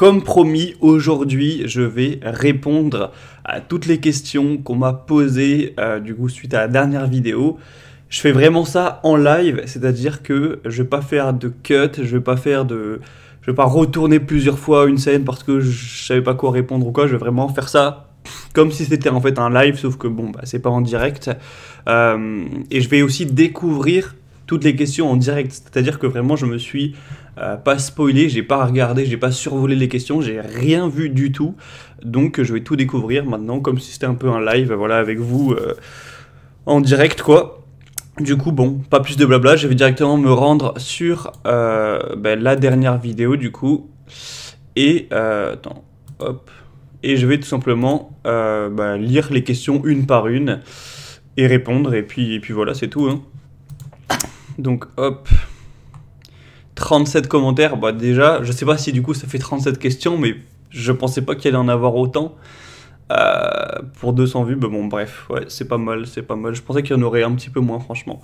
comme promis, aujourd'hui, je vais répondre à toutes les questions qu'on m'a posées du coup suite à la dernière vidéo. Je fais vraiment ça en live, c'est-à-dire que je vais pas faire de cut, je vais pas retourner plusieurs fois une scène parce que je savais pas quoi répondre ou quoi. Je vais vraiment faire ça comme si c'était en fait un live, sauf que bon, bah, c'est pas en direct. Et je vais aussi découvrir toutes les questions en direct, c'est-à-dire que vraiment je me suis pas spoilé, j'ai pas regardé, j'ai pas survolé les questions, j'ai rien vu du tout, donc je vais tout découvrir maintenant comme si c'était un peu un live, voilà, avec vous en direct quoi. Du coup, bon, pas plus de blabla, je vais directement me rendre sur la dernière vidéo du coup, et attends, hop, et je vais tout simplement lire les questions une par une et répondre, et puis voilà, c'est tout, hein. Donc hop, 37 commentaires, bah déjà, je sais pas si du coup ça fait 37 questions, mais je pensais pas qu'il allait en avoir autant. Pour 200 vues, bah bon bref, ouais, c'est pas mal, c'est pas mal. Je pensais qu'il y en aurait un petit peu moins, franchement.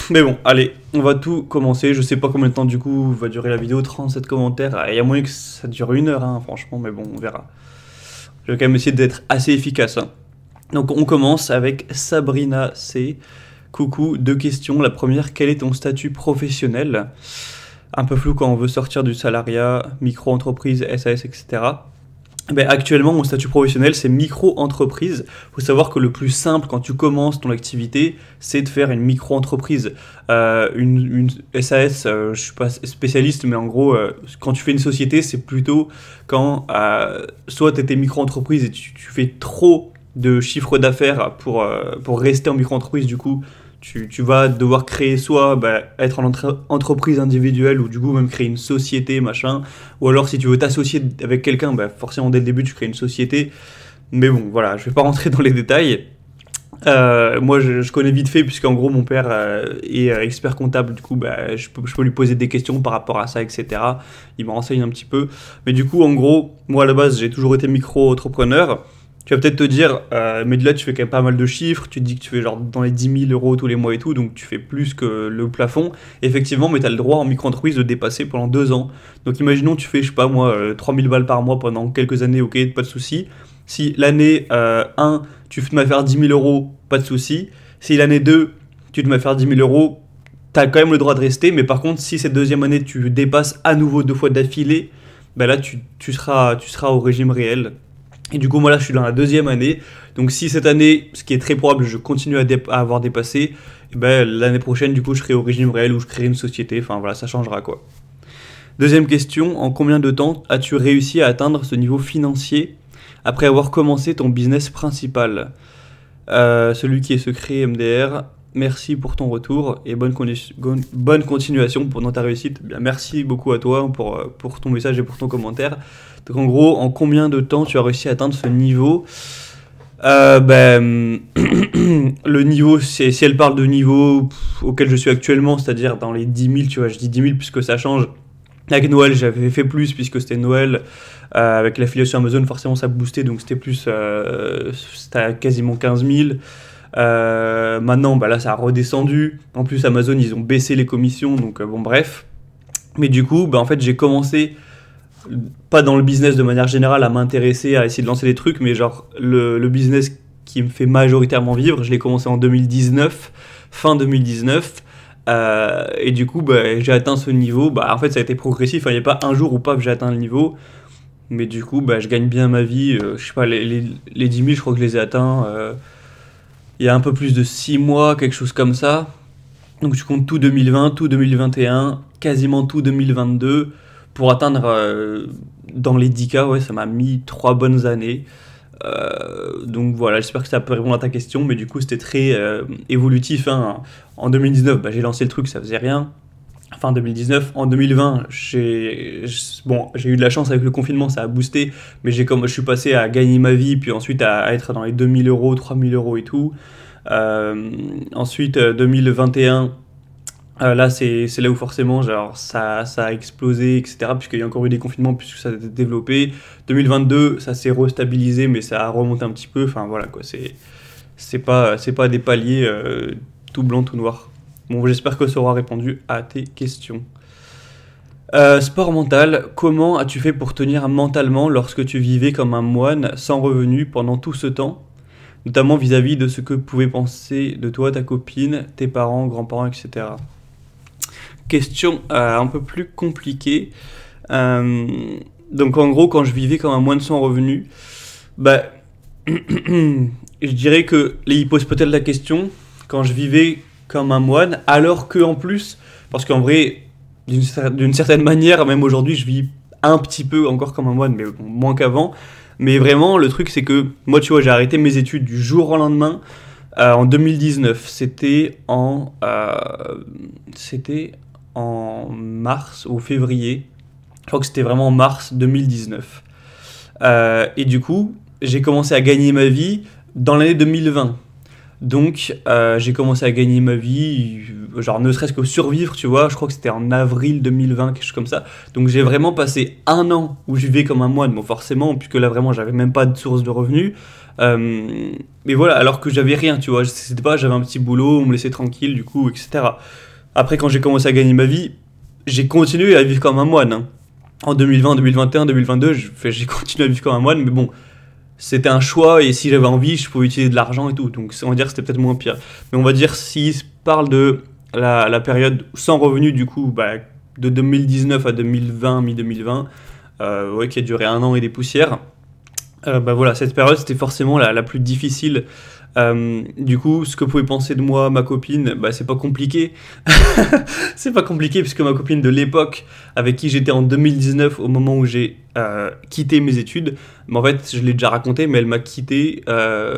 Mais bon, allez, on va tout commencer. Je sais pas combien de temps du coup va durer la vidéo, 37 commentaires. Il y a moyen que ça dure 1 heure, hein, franchement, mais bon, on verra. Je vais quand même essayer d'être assez efficace, hein. Donc on commence avec Sabrina C. Coucou, 2 questions. La première, quel est ton statut professionnel? Un peu flou quand on veut sortir du salariat, micro-entreprise, SAS, etc. Ben, actuellement, mon statut professionnel, c'est micro-entreprise. Il faut savoir que le plus simple quand tu commences ton activité, c'est de faire une micro-entreprise. Une SAS, je ne suis pas spécialiste, mais en gros, quand tu fais une société, c'est plutôt quand soit tu étais micro-entreprise et tu fais trop de chiffre d'affaires pour rester en micro-entreprise, du coup, tu vas devoir créer soit être en entreprise individuelle ou du coup même créer une société, machin. Ou alors si tu veux t'associer avec quelqu'un, forcément dès le début tu crées une société. Mais bon, voilà, je vais pas rentrer dans les détails. Moi je connais vite fait puisqu'en gros mon père est expert comptable, du coup je peux lui poser des questions par rapport à ça, etc. Il me renseigne un petit peu. Mais du coup en gros, moi à la base j'ai toujours été micro-entrepreneur. Tu vas peut-être te dire, mais là tu fais quand même pas mal de chiffres, tu te dis que tu fais genre dans les 10 000 euros tous les mois et tout, donc tu fais plus que le plafond. Effectivement, mais tu as le droit en micro-entreprise de dépasser pendant 2 ans. Donc imaginons tu fais, je sais pas moi, 3000 balles par mois pendant quelques années, ok, pas de souci. Si l'année 1, tu te mets à faire 10 000 euros, pas de souci. Si l'année 2, tu te mets à faire 10 000 euros, tu as quand même le droit de rester, mais par contre, si cette deuxième année tu dépasses à nouveau 2 fois d'affilée, là tu seras au régime réel. Et du coup, moi là, je suis dans la 2e année. Donc, si cette année, ce qui est très probable, je continue à avoir dépassé, l'année prochaine, du coup, je serai au régime réel où je crée une société. Enfin, voilà, ça changera quoi. Deuxième question, en combien de temps as-tu réussi à atteindre ce niveau financier après avoir commencé ton business principal? Celui qui est secret MDR, merci pour ton retour et bonne continuation dans ta réussite. Bien, merci beaucoup à toi pour ton message et pour ton commentaire. Donc en gros, en combien de temps tu as réussi à atteindre ce niveau? Le niveau, si elle parle de niveau auquel je suis actuellement, c'est-à-dire dans les 10 000, tu vois, je dis 10 000 puisque ça change. Avec Noël, j'avais fait plus puisque c'était Noël. Avec l'affiliation Amazon, forcément ça boostait, donc c'était plus, c'était quasiment 15 000. Maintenant, là, ça a redescendu. En plus, Amazon, ils ont baissé les commissions, donc bon, bref. Mais du coup, en fait, j'ai commencé, pas dans le business de manière générale, à m'intéresser, à essayer de lancer des trucs, mais genre, le business qui me fait majoritairement vivre, je l'ai commencé en 2019, fin 2019. Et du coup, j'ai atteint ce niveau. En fait, ça a été progressif. Il n'y a pas un jour où paf, j'ai atteint le niveau. Mais du coup, je gagne bien ma vie. Je sais pas, les 10 000, je crois que je les ai atteints il y a un peu plus de 6 mois, quelque chose comme ça. Donc je compte tout 2020, tout 2021, quasiment tout 2022 pour atteindre dans les 10K. Ouais, ça m'a mis 3 bonnes années. Donc voilà, j'espère que ça peut répondre à ta question, mais du coup c'était très évolutif, hein. En 2019, j'ai lancé le truc, ça faisait rien. Fin 2019, en 2020, j'ai eu de la chance avec le confinement, ça a boosté, mais je suis passé à gagner ma vie, puis ensuite à être dans les 2000 euros, 3000 euros et tout. Ensuite, 2021, là c'est là où forcément genre, ça a explosé, etc., puisqu'il y a encore eu des confinements, puisque ça a été développé. 2022, ça s'est restabilisé, mais ça a remonté un petit peu. Enfin voilà quoi, c'est pas des paliers tout blanc, tout noir. Bon, j'espère que ça aura répondu à tes questions. Sport mental, comment as-tu fait pour tenir mentalement lorsque tu vivais comme un moine sans revenu pendant tout ce temps, notamment vis-à-vis de ce que pouvaient penser de toi, ta copine, tes parents, grands-parents, etc. Question un peu plus compliquée. Euh, donc en gros, quand je vivais comme un moine sans revenu, bah, je dirais que il pose peut-être la question quand je vivais comme un moine, alors que en plus, parce qu'en vrai, d'une certaine manière, même aujourd'hui, je vis un petit peu encore comme un moine, mais bon, moins qu'avant. Mais vraiment, le truc, c'est que moi, tu vois, j'ai arrêté mes études du jour au lendemain en 2019. C'était en mars ou février. Je crois que c'était vraiment en mars 2019. Et du coup, j'ai commencé à gagner ma vie dans l'année 2020. Donc, j'ai commencé à gagner ma vie, genre ne serait-ce que survivre, tu vois. Je crois que c'était en avril 2020, quelque chose comme ça. Donc, j'ai vraiment passé un an où je vivais comme un moine, bon, forcément, puisque là, vraiment, j'avais même pas de source de revenus. Mais voilà, alors que j'avais rien, tu vois. C'était pas, j'avais un petit boulot, on me laissait tranquille, du coup, etc. Après, quand j'ai commencé à gagner ma vie, j'ai continué à vivre comme un moine, hein. En 2020, 2021, 2022, j'ai continué à vivre comme un moine, mais bon, c'était un choix et si j'avais envie, je pouvais utiliser de l'argent et tout. Donc on va dire que c'était peut-être moins pire. Mais on va dire s'il se parle de la période sans revenu, du coup, bah, de 2019 à 2020, mi-2020, ouais, qui a duré un an et des poussières. Bah voilà, cette période c'était forcément la plus difficile. Du coup, ce que pouvait penser de moi ma copine, bah c'est pas compliqué. C'est pas compliqué puisque ma copine de l'époque, avec qui j'étais en 2019 au moment où j'ai quitté mes études, mais en fait je l'ai déjà raconté, mais elle m'a quitté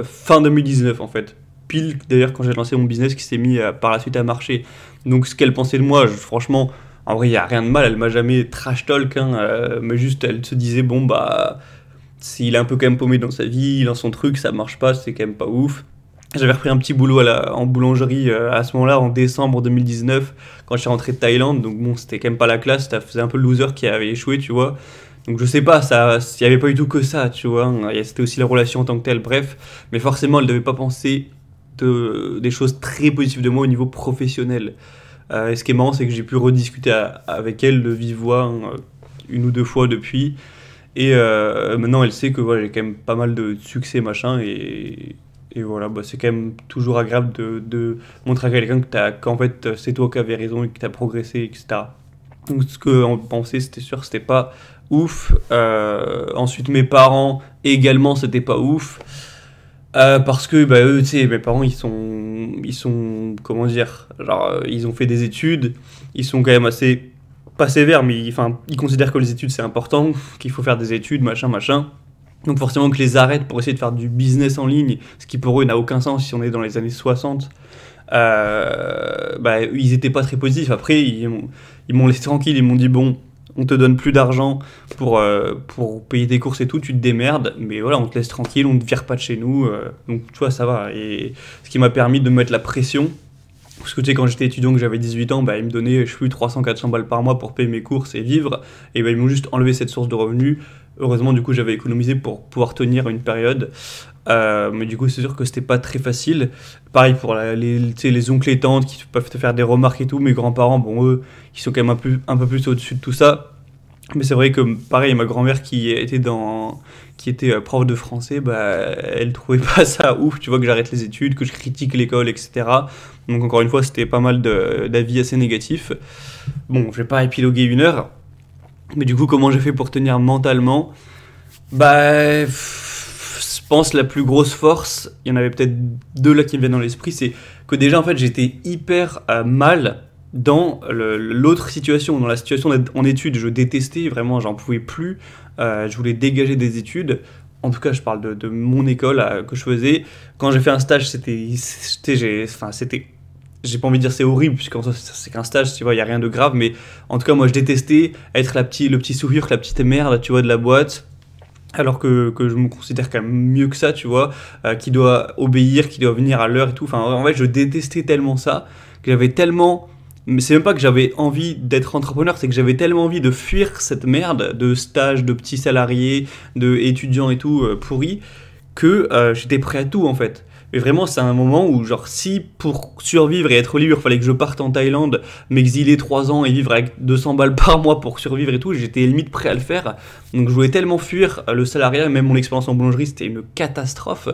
fin 2019 en fait. Pile d'ailleurs quand j'ai lancé mon business qui s'est mis par la suite à marcher. Donc ce qu'elle pensait de moi, franchement, en vrai il y a rien de mal, elle m'a jamais trash talk, hein, mais juste elle se disait bon bah s'il est un peu quand même paumé dans sa vie, dans son truc, ça marche pas, c'est quand même pas ouf. J'avais repris un petit boulot en boulangerie à ce moment-là, en décembre 2019, quand je suis rentré de Thaïlande. Donc bon, c'était quand même pas la classe, ça faisait un peu le loser qui avait échoué, tu vois. Donc je sais pas, il y avait pas du tout que ça, tu vois. C'était aussi la relation en tant que telle, bref. Mais forcément, elle devait pas penser des choses très positives de moi au niveau professionnel. Et ce qui est marrant, c'est que j'ai pu rediscuter avec elle de vive voix, hein, une ou deux fois depuis. Et maintenant, elle sait que voilà, j'ai quand même pas mal de succès, machin, et voilà, bah, c'est quand même toujours agréable de montrer à quelqu'un qu'en fait, c'est toi qui avais raison et que tu as progressé, etc. Donc, ce qu'on pensait, c'était sûr, c'était pas ouf. Ensuite, mes parents, également, c'était pas ouf. Parce que, bah, eux, tu sais, mes parents, ils sont, comment dire, genre, ils ont fait des études, ils sont quand même assez pas sévère, mais enfin, ils considèrent que les études c'est important, qu'il faut faire des études, machin, machin. Donc forcément que les arrêtent pour essayer de faire du business en ligne, ce qui pour eux n'a aucun sens si on est dans les années 60. Bah, ils étaient pas très positifs. Après, ils m'ont laissé tranquille, ils m'ont dit bon, on te donne plus d'argent pour payer tes courses et tout, tu te démerdes, mais voilà, on te laisse tranquille, on te vire pas de chez nous, donc tu vois, ça va. Et ce qui m'a permis de me mettre la pression. Parce que tu sais, quand j'étais étudiant, que j'avais 18 ans, bah, ils me donnaient, je sais plus, 300-400 balles par mois pour payer mes courses et vivre. Et bah, ils m'ont juste enlevé cette source de revenus. Heureusement, du coup, j'avais économisé pour pouvoir tenir une période. Mais du coup, c'est sûr que c'était pas très facile. Pareil pour tu sais, les oncles et tantes qui peuvent te faire des remarques et tout. Mes grands-parents, bon, eux, ils sont quand même un peu plus au-dessus de tout ça. Mais c'est vrai que, pareil, ma grand-mère qui était prof de français, bah, elle trouvait pas ça ouf, tu vois, que j'arrête les études, que je critique l'école, etc. Donc encore une fois, c'était pas mal d'avis assez négatifs. Bon, je vais pas épiloguer une heure, mais du coup, comment j'ai fait pour tenir mentalement? Bah, je pense la plus grosse force, il y en avait peut-être deux là qui me viennent dans l'esprit, c'est que déjà, en fait, j'étais hyper mal dans l'autre situation, dans la situation d'être en études. Je détestais, vraiment, j'en pouvais plus. Je voulais dégager des études. En tout cas, je parle de mon école que je faisais. Quand j'ai fait un stage, j'ai pas envie de dire c'est horrible, puisqu'en soi, c'est qu'un stage, tu vois, il y a rien de grave. Mais en tout cas, moi, je détestais être le petit sourire, la petite merde, tu vois, de la boîte. Alors que je me considère quand même mieux que ça, tu vois, qui doit obéir, qui doit venir à l'heure et tout. Enfin, en fait, je détestais tellement ça, que j'avais tellement... Mais c'est même pas que j'avais envie d'être entrepreneur, c'est que j'avais tellement envie de fuir cette merde de stage, de petits salariés, de étudiants et tout pourris, que j'étais prêt à tout en fait. Mais vraiment, c'est un moment où, genre, si pour survivre et être libre, il fallait que je parte en Thaïlande, m'exiler 3 ans et vivre avec 200 balles par mois pour survivre et tout, j'étais limite prêt à le faire. Donc je voulais tellement fuir le salariat, même mon expérience en boulangerie, c'était une catastrophe.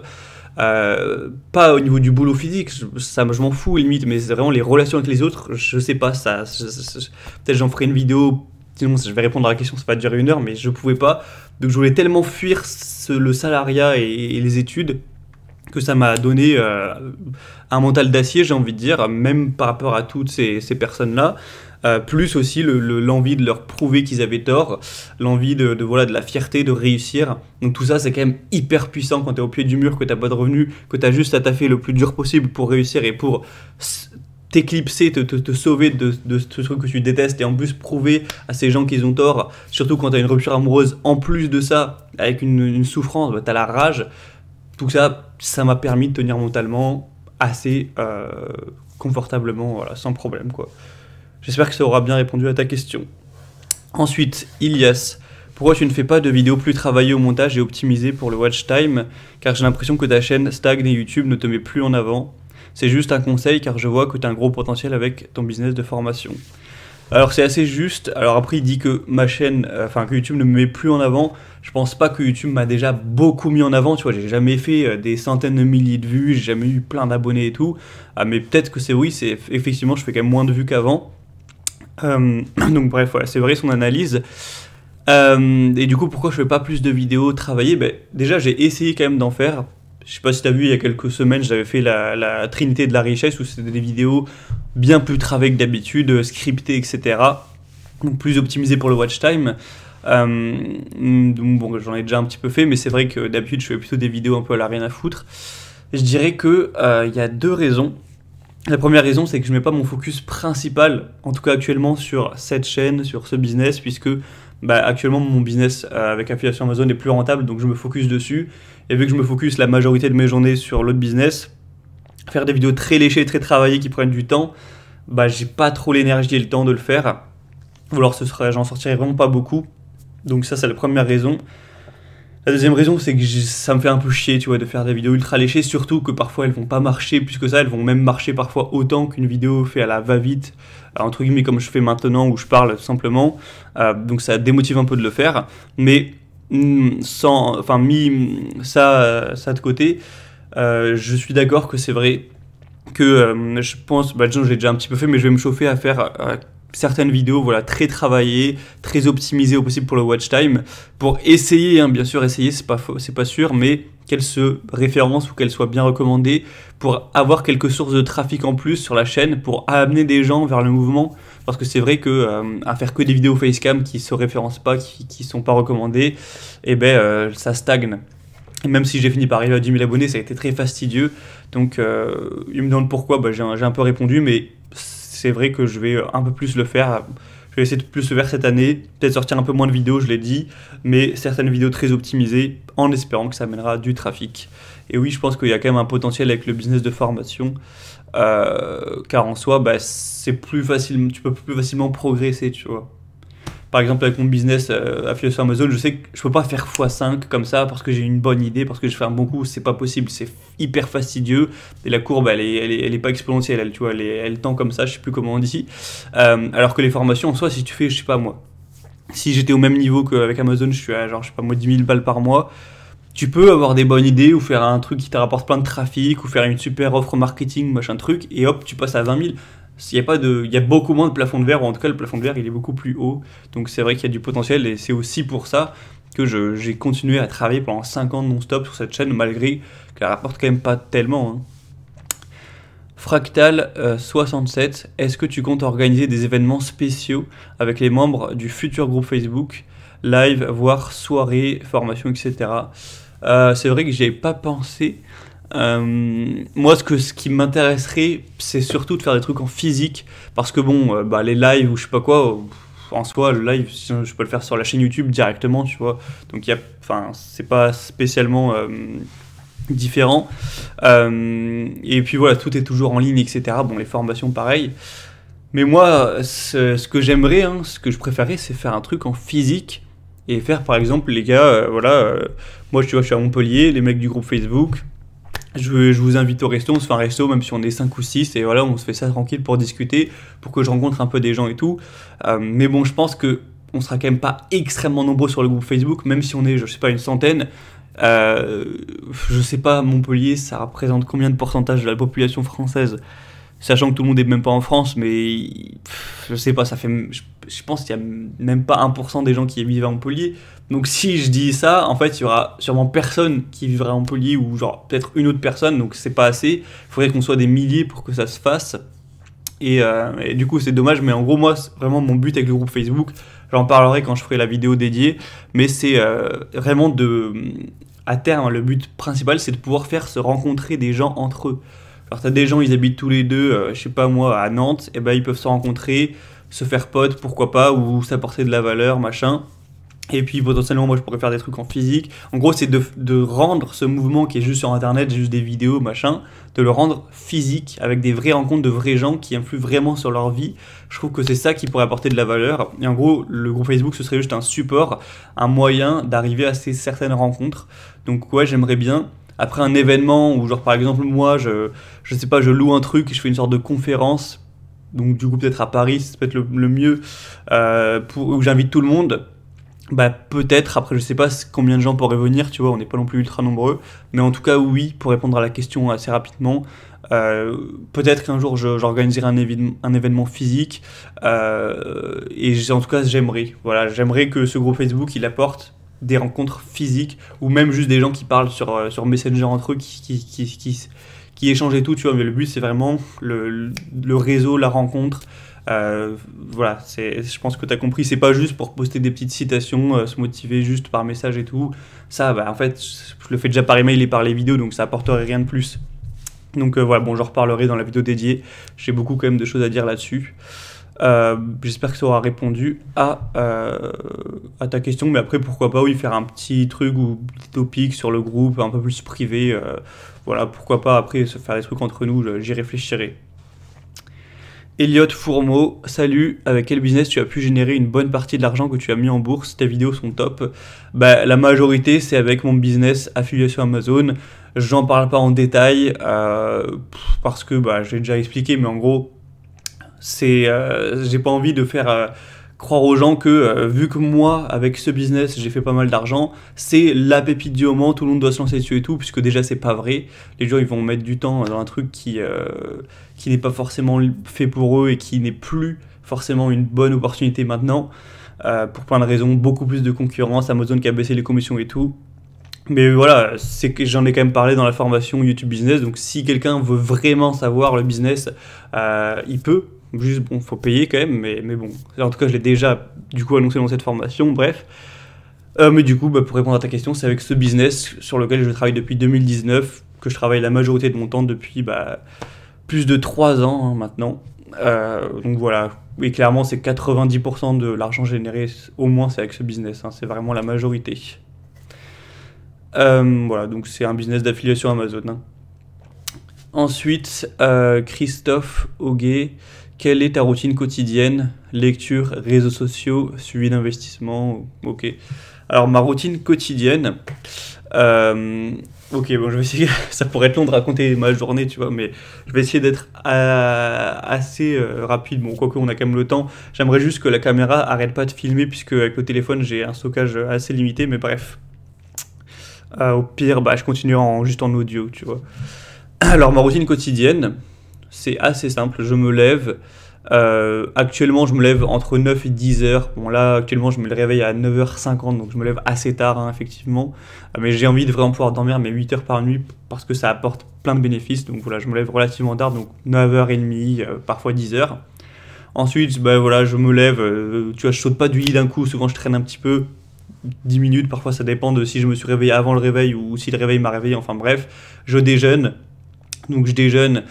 Pas au niveau du boulot physique, je m'en fous limite, mais c'est vraiment les relations avec les autres, je sais pas, peut-être j'en ferai une vidéo, sinon je vais répondre à la question, ça va durer 1 heure, mais je pouvais pas. Donc je voulais tellement fuir le salariat et les études que ça m'a donné un mental d'acier, j'ai envie de dire, même par rapport à toutes ces personnes-là. Plus aussi l'envie de leur prouver qu'ils avaient tort, l'envie voilà, de la fierté, de réussir. Donc tout ça, c'est quand même hyper puissant quand t'es au pied du mur, que t'as pas de revenus, que t'as juste à taffer le plus dur possible pour réussir et pour t'éclipser, te sauver de ce truc que tu détestes et en plus prouver à ces gens qu'ils ont tort, surtout quand t'as une rupture amoureuse, en plus de ça, avec une souffrance, bah, t'as la rage. Tout ça, ça m'a permis de tenir mentalement assez confortablement, voilà, sans problème, quoi. J'espère que ça aura bien répondu à ta question. Ensuite, Ilias, pourquoi tu ne fais pas de vidéos plus travaillées au montage et optimisées pour le watch time? Car j'ai l'impression que ta chaîne stagne et YouTube ne te met plus en avant. C'est juste un conseil car je vois que tu as un gros potentiel avec ton business de formation. Alors c'est assez juste. Alors après il dit que ma chaîne, que YouTube ne me met plus en avant. Je pense pas que YouTube m'a déjà beaucoup mis en avant. Tu vois, j'ai jamais fait des centaines de milliers de vues, j'ai jamais eu plein d'abonnés et tout. Mais peut-être que c'est effectivement je fais quand même moins de vues qu'avant. Donc bref, voilà, c'est vrai son analyse. Et du coup, pourquoi je fais pas plus de vidéos travaillées? Déjà, j'ai essayé quand même d'en faire. Je sais pas si tu as vu, il y a quelques semaines, j'avais fait la Trinité de la richesse, où c'était des vidéos bien plus travaillées que d'habitude, scriptées, etc. Donc plus optimisées pour le watch time. Donc bon, j'en ai déjà un petit peu fait, mais c'est vrai que d'habitude, je fais plutôt des vidéos un peu à la rien à foutre. Je dirais que il y a 2 raisons. La première raison, c'est que je ne mets pas mon focus principal, en tout cas actuellement, sur cette chaîne, sur ce business, puisque actuellement mon business avec affiliation Amazon est plus rentable, donc je me focus dessus. Et vu que je me focus la majorité de mes journées sur l'autre business, faire des vidéos très léchées, très travaillées, qui prennent du temps, j'ai pas trop l'énergie et le temps de le faire. Ou alors j'en sortirai vraiment pas beaucoup. Donc ça, c'est la première raison. La deuxième raison, c'est que ça me fait un peu chier, tu vois, de faire des vidéos ultra léchées, surtout que parfois elles vont pas marcher plus que ça, elles vont même marcher parfois autant qu'une vidéo faite à la va-vite, entre guillemets comme je fais maintenant où je parle simplement, donc ça démotive un peu de le faire, mais mis ça de côté, je suis d'accord que c'est vrai que je pense, disons, je l'ai déjà un petit peu fait, mais je vais me chauffer à faire certaines vidéos, voilà, très travaillées, très optimisées au possible pour le watch time, pour essayer, bien sûr, essayer, c'est pas sûr, mais qu'elles se référencent ou qu'elles soient bien recommandées, pour avoir quelques sources de trafic en plus sur la chaîne, pour amener des gens vers le mouvement, parce que c'est vrai que à faire que des vidéos facecam qui se référencent pas, qui sont pas recommandées, ça stagne. Et même si j'ai fini par arriver à 10 000 abonnés, ça a été très fastidieux, donc il me demande pourquoi, j'ai un peu répondu, mais c'est vrai que je vais un peu plus le faire. Je vais essayer de plus le faire cette année. Peut-être sortir un peu moins de vidéos, je l'ai dit. Mais certaines vidéos très optimisées, en espérant que ça amènera du trafic. Et oui, je pense qu'il y a quand même un potentiel avec le business de formation. Car en soi, c'est plus facile, tu peux plus facilement progresser, tu vois. Par exemple, avec mon business affiliation Amazon, je sais que je peux pas faire x5 comme ça parce que j'ai une bonne idée, parce que je fais un bon coup, c'est pas possible, c'est hyper fastidieux. Et la courbe, elle est pas exponentielle, tu vois, elle tend comme ça, je sais plus comment on dit. Alors que les formations, en soi, si tu fais, je sais pas moi, si j'étais au même niveau qu'avec Amazon, je suis à genre, je sais pas moi, 10 000 balles par mois, tu peux avoir des bonnes idées ou faire un truc qui te rapporte plein de trafic ou faire une super offre marketing, machin truc, et hop, tu passes à 20 000. Il y a beaucoup moins de plafond de verre, ou en tout cas le plafond de verre il est beaucoup plus haut, donc c'est vrai qu'il y a du potentiel et c'est aussi pour ça que j'ai continué à travailler pendant 5 ans non-stop sur cette chaîne malgré qu'elle rapporte quand même pas tellement. Fractal 67, est-ce que tu comptes organiser des événements spéciaux avec les membres du futur groupe Facebook, live, voire soirée, formation, etc. C'est vrai que j'y avais pas pensé. Moi ce qui m'intéresserait c'est surtout de faire des trucs en physique parce que les lives ou je sais pas quoi, en soi le live je peux le faire sur la chaîne YouTube directement, tu vois, donc c'est pas spécialement différent, et puis voilà, tout est toujours en ligne, etc. Les formations pareil, mais moi ce que j'aimerais, ce que je préférais, c'est faire un truc en physique et faire par exemple les gars, moi tu vois, je suis à Montpellier, les mecs du groupe Facebook, je vous invite au resto, on se fait un resto, même si on est 5 ou 6, et voilà, on se fait ça tranquille pour discuter, pour que je rencontre un peu des gens et tout. Mais bon, je pense que on sera quand même pas extrêmement nombreux sur le groupe Facebook, même si on est, je sais pas, une centaine. Euh, je sais pas, Montpellier, ça représente combien de pourcentage de la population française? Sachant que tout le monde est même pas en France, mais je sais pas, ça fait, je pense qu'il y a même pas 1% des gens qui vivent à Montpellier. Donc si je dis ça, en fait, il y aura sûrement personne qui vivra à Montpellier ou genre peut-être une autre personne, donc c'est pas assez. Il faudrait qu'on soit des milliers pour que ça se fasse. Et du coup, c'est dommage, mais en gros, moi, c'est vraiment mon but avec le groupe Facebook, j'en parlerai quand je ferai la vidéo dédiée, mais c'est vraiment de, à terme, le but principal, c'est de pouvoir faire se rencontrer des gens entre eux. Alors, t'as des gens, ils habitent tous les deux, je sais pas moi, à Nantes, et ben ils peuvent se rencontrer, se faire potes, pourquoi pas, ou s'apporter de la valeur, machin. Et puis potentiellement, moi, je pourrais faire des trucs en physique. En gros, c'est de rendre ce mouvement qui est juste sur Internet, juste des vidéos, machin, de le rendre physique, avec des vraies rencontres de vrais gens qui influent vraiment sur leur vie. Je trouve que c'est ça qui pourrait apporter de la valeur. Et en gros, le groupe Facebook, ce serait juste un support, un moyen d'arriver à ces certaines rencontres. Donc ouais, j'aimerais bien. Après un événement où, genre par exemple, moi, je sais pas, je loue un truc, je fais une sorte de conférence, donc du coup peut-être à Paris, c'est peut-être le mieux, où j'invite tout le monde. Bah peut-être, après je sais pas combien de gens pourraient venir, tu vois, on n'est pas non plus ultra nombreux, mais en tout cas oui, pour répondre à la question assez rapidement, peut-être qu'un jour j'organiserai un événement physique, en tout cas j'aimerais, voilà, j'aimerais que ce groupe Facebook il apporte des rencontres physiques, ou même juste des gens qui parlent sur Messenger entre eux, qui échangent et tout, tu vois, mais le but c'est vraiment le réseau, la rencontre. Voilà, je pense que tu as compris, c'est pas juste pour poster des petites citations, se motiver juste par message et tout. Ça, bah, en fait, je le fais déjà par email et par les vidéos, donc ça apporterait rien de plus. Donc voilà, bon, j'en reparlerai dans la vidéo dédiée. J'ai beaucoup quand même de choses à dire là-dessus. J'espère que ça aura répondu à ta question, mais après pourquoi pas, oui, faire un petit truc ou petit topic sur le groupe, un peu plus privé. Voilà, pourquoi pas après se faire des trucs entre nous, j'y réfléchirai. Elliot Fourmeau, salut, avec quel business tu as pu générer une bonne partie de l'argent que tu as mis en bourse? Tes vidéos sont top. Bah, la majorité, c'est avec mon business affiliation Amazon. J'en parle pas en détail parce que bah, j'ai déjà expliqué, mais en gros, j'ai pas envie de faire croire aux gens que vu que moi, avec ce business, j'ai fait pas mal d'argent, c'est la pépite du moment, tout le monde doit se lancer dessus et tout, puisque déjà, c'est pas vrai. Les gens, ils vont mettre du temps dans un truc qui n'est pas forcément fait pour eux et qui n'est plus forcément une bonne opportunité maintenant, pour plein de raisons, beaucoup plus de concurrence, Amazon qui a baissé les commissions et tout. Mais voilà, c'est que j'en ai quand même parlé dans la formation YouTube Business, donc si quelqu'un veut vraiment savoir le business, il peut. Juste, bon, faut payer quand même, mais bon. En tout cas, je l'ai déjà, du coup, annoncé dans cette formation, bref. Mais du coup, bah, pour répondre à ta question, c'est avec ce business sur lequel je travaille depuis 2019, que je travaille la majorité de mon temps depuis plus de 3 ans maintenant. Donc voilà, et clairement, c'est 90% de l'argent généré, au moins, c'est avec ce business, hein, c'est vraiment la majorité. Voilà, donc c'est un business d'affiliation Amazon. Hein. Ensuite, Christophe Auguet, quelle est ta routine quotidienne? Lecture, réseaux sociaux, suivi d'investissement? Ok. Alors, ma routine quotidienne, ok, bon, je vais essayer, ça pourrait être long de raconter ma journée, tu vois, mais je vais essayer d'être assez rapide. Bon, quoique on a quand même le temps. J'aimerais juste que la caméra arrête pas de filmer, puisque avec le téléphone, j'ai un stockage assez limité, mais bref. Au pire, bah, je continue juste en audio, tu vois. Alors, ma routine quotidienne, c'est assez simple. Je me lève. Actuellement, je me lève entre 9 et 10 heures. Bon, là, actuellement, je me réveille à 9h50, donc je me lève assez tard, hein, effectivement. Mais j'ai envie de vraiment pouvoir dormir mes 8 heures par nuit parce que ça apporte plein de bénéfices. Donc voilà, je me lève relativement tard, donc 9h30, parfois 10 heures. Ensuite, bah, voilà, je me lève. Tu vois, je saute pas du lit d'un coup. Souvent, je traîne un petit peu. 10 minutes, parfois ça dépend de si je me suis réveillé avant le réveil ou si le réveil m'a réveillé, enfin bref, je déjeune, donc je déjeune,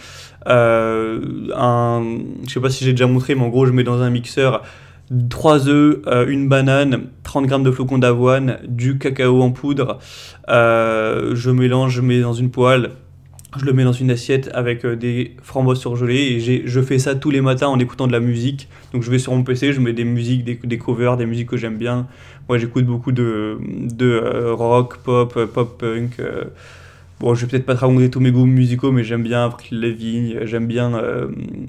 je sais pas si j'ai déjà montré, mais en gros je mets dans un mixeur 3 œufs, une banane, 30 grammes de flocons d'avoine, du cacao en poudre, je mélange, je mets dans une poêle, je le mets dans une assiette avec des framboises surgelées et je fais ça tous les matins en écoutant de la musique. Donc je vais sur mon PC, je mets des musiques, des covers, des musiques que j'aime bien. Moi j'écoute beaucoup de rock, pop, pop punk, Bon, je vais peut-être pas te raconter tous mes goûts musicaux, mais j'aime bien Avril Lavigne, j'aime bien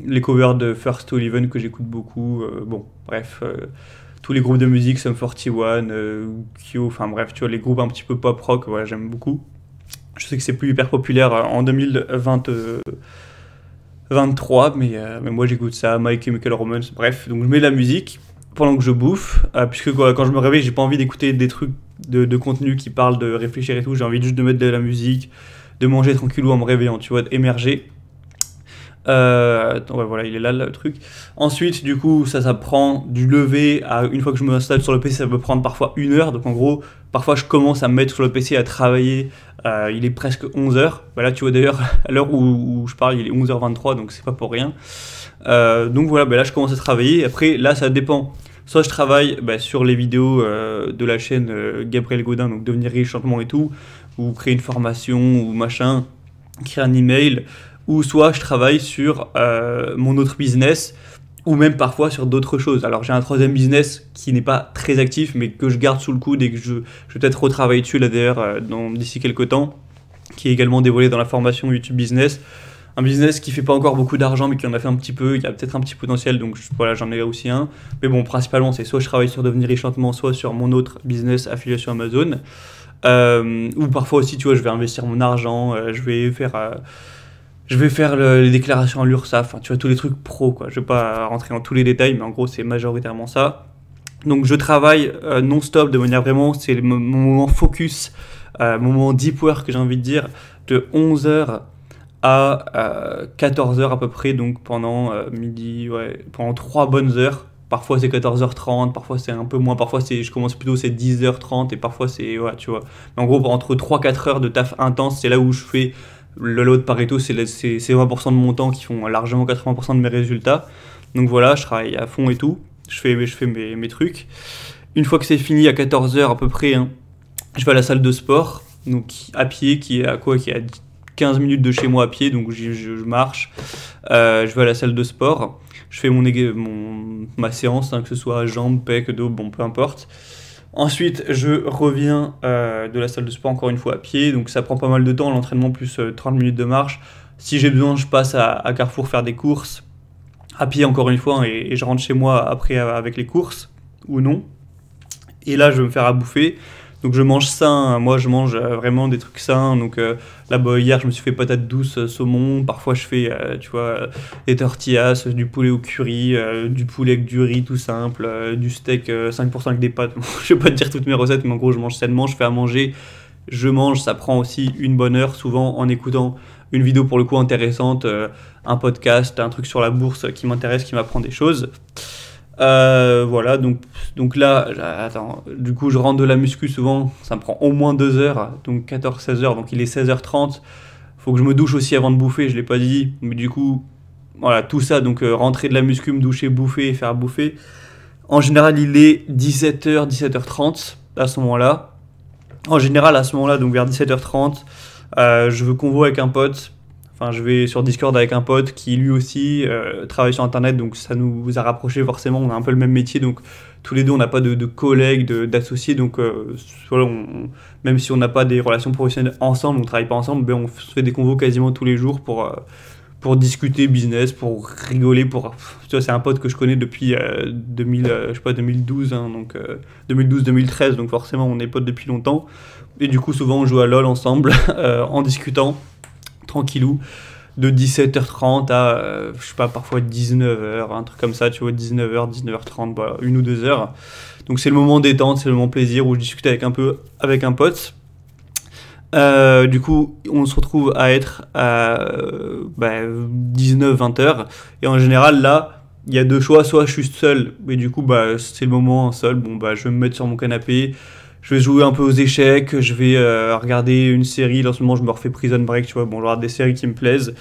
les covers de First to Eleven que j'écoute beaucoup. Bon, bref, tous les groupes de musique, Sum 41, Kyo, enfin bref, tu vois, les groupes un petit peu pop rock, voilà, j'aime beaucoup. Je sais que c'est plus hyper populaire en 2023, mais moi j'écoute ça, My Chemical Romance, bref, donc je mets de la musique pendant que je bouffe, puisque quoi, quand je me réveille, j'ai pas envie d'écouter des trucs de contenu qui parlent de réfléchir et tout, j'ai envie juste de mettre de la musique, de manger tranquillou en me réveillant, tu vois, d'émerger. Ouais, voilà, il est là le truc. Ensuite, du coup, ça prend du lever à une fois que je me installe sur le PC, ça peut prendre parfois 1 heure. Donc en gros, parfois je commence à me mettre sur le PC à travailler. Il est presque 11h. Voilà, tu vois d'ailleurs, à l'heure où je parle, il est 11h23, donc c'est pas pour rien. Donc voilà, là je commence à travailler. Après, là ça dépend. Soit je travaille sur les vidéos de la chaîne Gabriel Godin, donc devenir riche lentement et tout, ou créer une formation ou machin, créer un email, ou soit je travaille sur mon autre business, ou même parfois sur d'autres choses. Alors j'ai un troisième business qui n'est pas très actif, mais que je garde sous le coude et que je vais peut-être retravailler dessus là d'ailleurs d'ici quelques temps, qui est également dévoilé dans la formation YouTube Business. Un business qui fait pas encore beaucoup d'argent, mais qui en a fait un petit peu, il y a peut-être un petit potentiel, donc voilà, j'en ai aussi un. Mais bon, principalement, c'est soit je travaille sur devenir riche lentement, soit sur mon autre business affiliation Amazon. Ou parfois aussi, tu vois, je vais investir mon argent, je vais faire les déclarations à l'URSSAF, enfin, tu vois, tous les trucs pro, quoi. Je vais pas rentrer dans tous les détails, mais en gros, c'est majoritairement ça. Donc, je travaille non-stop de manière vraiment, c'est mon moment focus, mon moment deep work, j'ai envie de dire, de 11h à 14h à peu près, donc pendant midi, ouais, pendant 3 bonnes heures. Parfois c'est 14h30, parfois c'est un peu moins, parfois je commence plutôt c'est 10h30 et parfois c'est, ouais, tu vois. Mais en gros, entre 3-4 heures de taf intense, c'est là où je fais le lot de Pareto, c'est 20% de mon temps qui font largement 80% de mes résultats. Donc voilà, je travaille à fond et tout, je fais mes trucs. Une fois que c'est fini à 14h à peu près, hein, je vais à la salle de sport, donc à pied, qui est à 15 minutes de chez moi à pied, donc je marche, je vais à la salle de sport, je fais ma séance, hein, que ce soit jambes, pecs, dos, bon peu importe. Ensuite, je reviens de la salle de sport encore une fois à pied, donc ça prend pas mal de temps, l'entraînement plus 30 minutes de marche. Si j'ai besoin, je passe à Carrefour faire des courses, à pied encore une fois, hein, et je rentre chez moi après avec les courses, ou non. Et là, je vais me faire à bouffer. Donc je mange sain, moi je mange vraiment des trucs sains. Donc là, hier je me suis fait patate douce, saumon. Parfois je fais, tu vois, des tortillas, du poulet au curry, du poulet avec du riz tout simple, du steak 5% avec des pâtes. Je vais pas te dire toutes mes recettes, mais en gros je mange sainement, je fais à manger. Je mange, ça prend aussi une bonne heure, souvent en écoutant une vidéo pour le coup intéressante, un podcast, un truc sur la bourse qui m'intéresse, qui m'apprend des choses. Voilà, donc là, attends, du coup je rentre de la muscu souvent, ça me prend au moins 2 heures, donc 14-16 heures, donc il est 16h30, faut que je me douche aussi avant de bouffer, je l'ai pas dit, mais du coup, voilà, tout ça, donc rentrer de la muscu, me doucher, bouffer et faire bouffer. En général, il est 17h, 17h30 à ce moment-là. En général, à ce moment-là, donc vers 17h30, je veux convo avec un pote. Enfin, je vais sur Discord avec un pote qui lui aussi travaille sur internet, donc ça nous a rapprochés forcément, on a un peu le même métier, donc tous les deux on n'a pas de collègues, d'associés, donc voilà, même si on n'a pas des relations professionnelles ensemble, on travaille pas ensemble, ben on se fait des convos quasiment tous les jours pour discuter business, pour rigoler, tu vois, c'est un pote que je connais depuis 2012, hein, donc 2012-2013, donc forcément on est potes depuis longtemps, et du coup souvent on joue à LoL ensemble en discutant tranquillou, de 17h30 à, je sais pas, parfois 19h, un truc comme ça, tu vois, 19h, 19h30, voilà, 1 ou 2 heures. Donc c'est le moment détente, c'est le moment plaisir où je discute avec un pote. Du coup, on se retrouve à être à 19-20h. Et en général, là, il y a deux choix. Soit je suis seul, et du coup, c'est le moment seul. Bon, je vais me mettre sur mon canapé. Je vais jouer un peu aux échecs, je vais regarder une série. Là, en ce moment, je me refais Prison Break, tu vois. Bon, je regarde des séries qui me plaisent.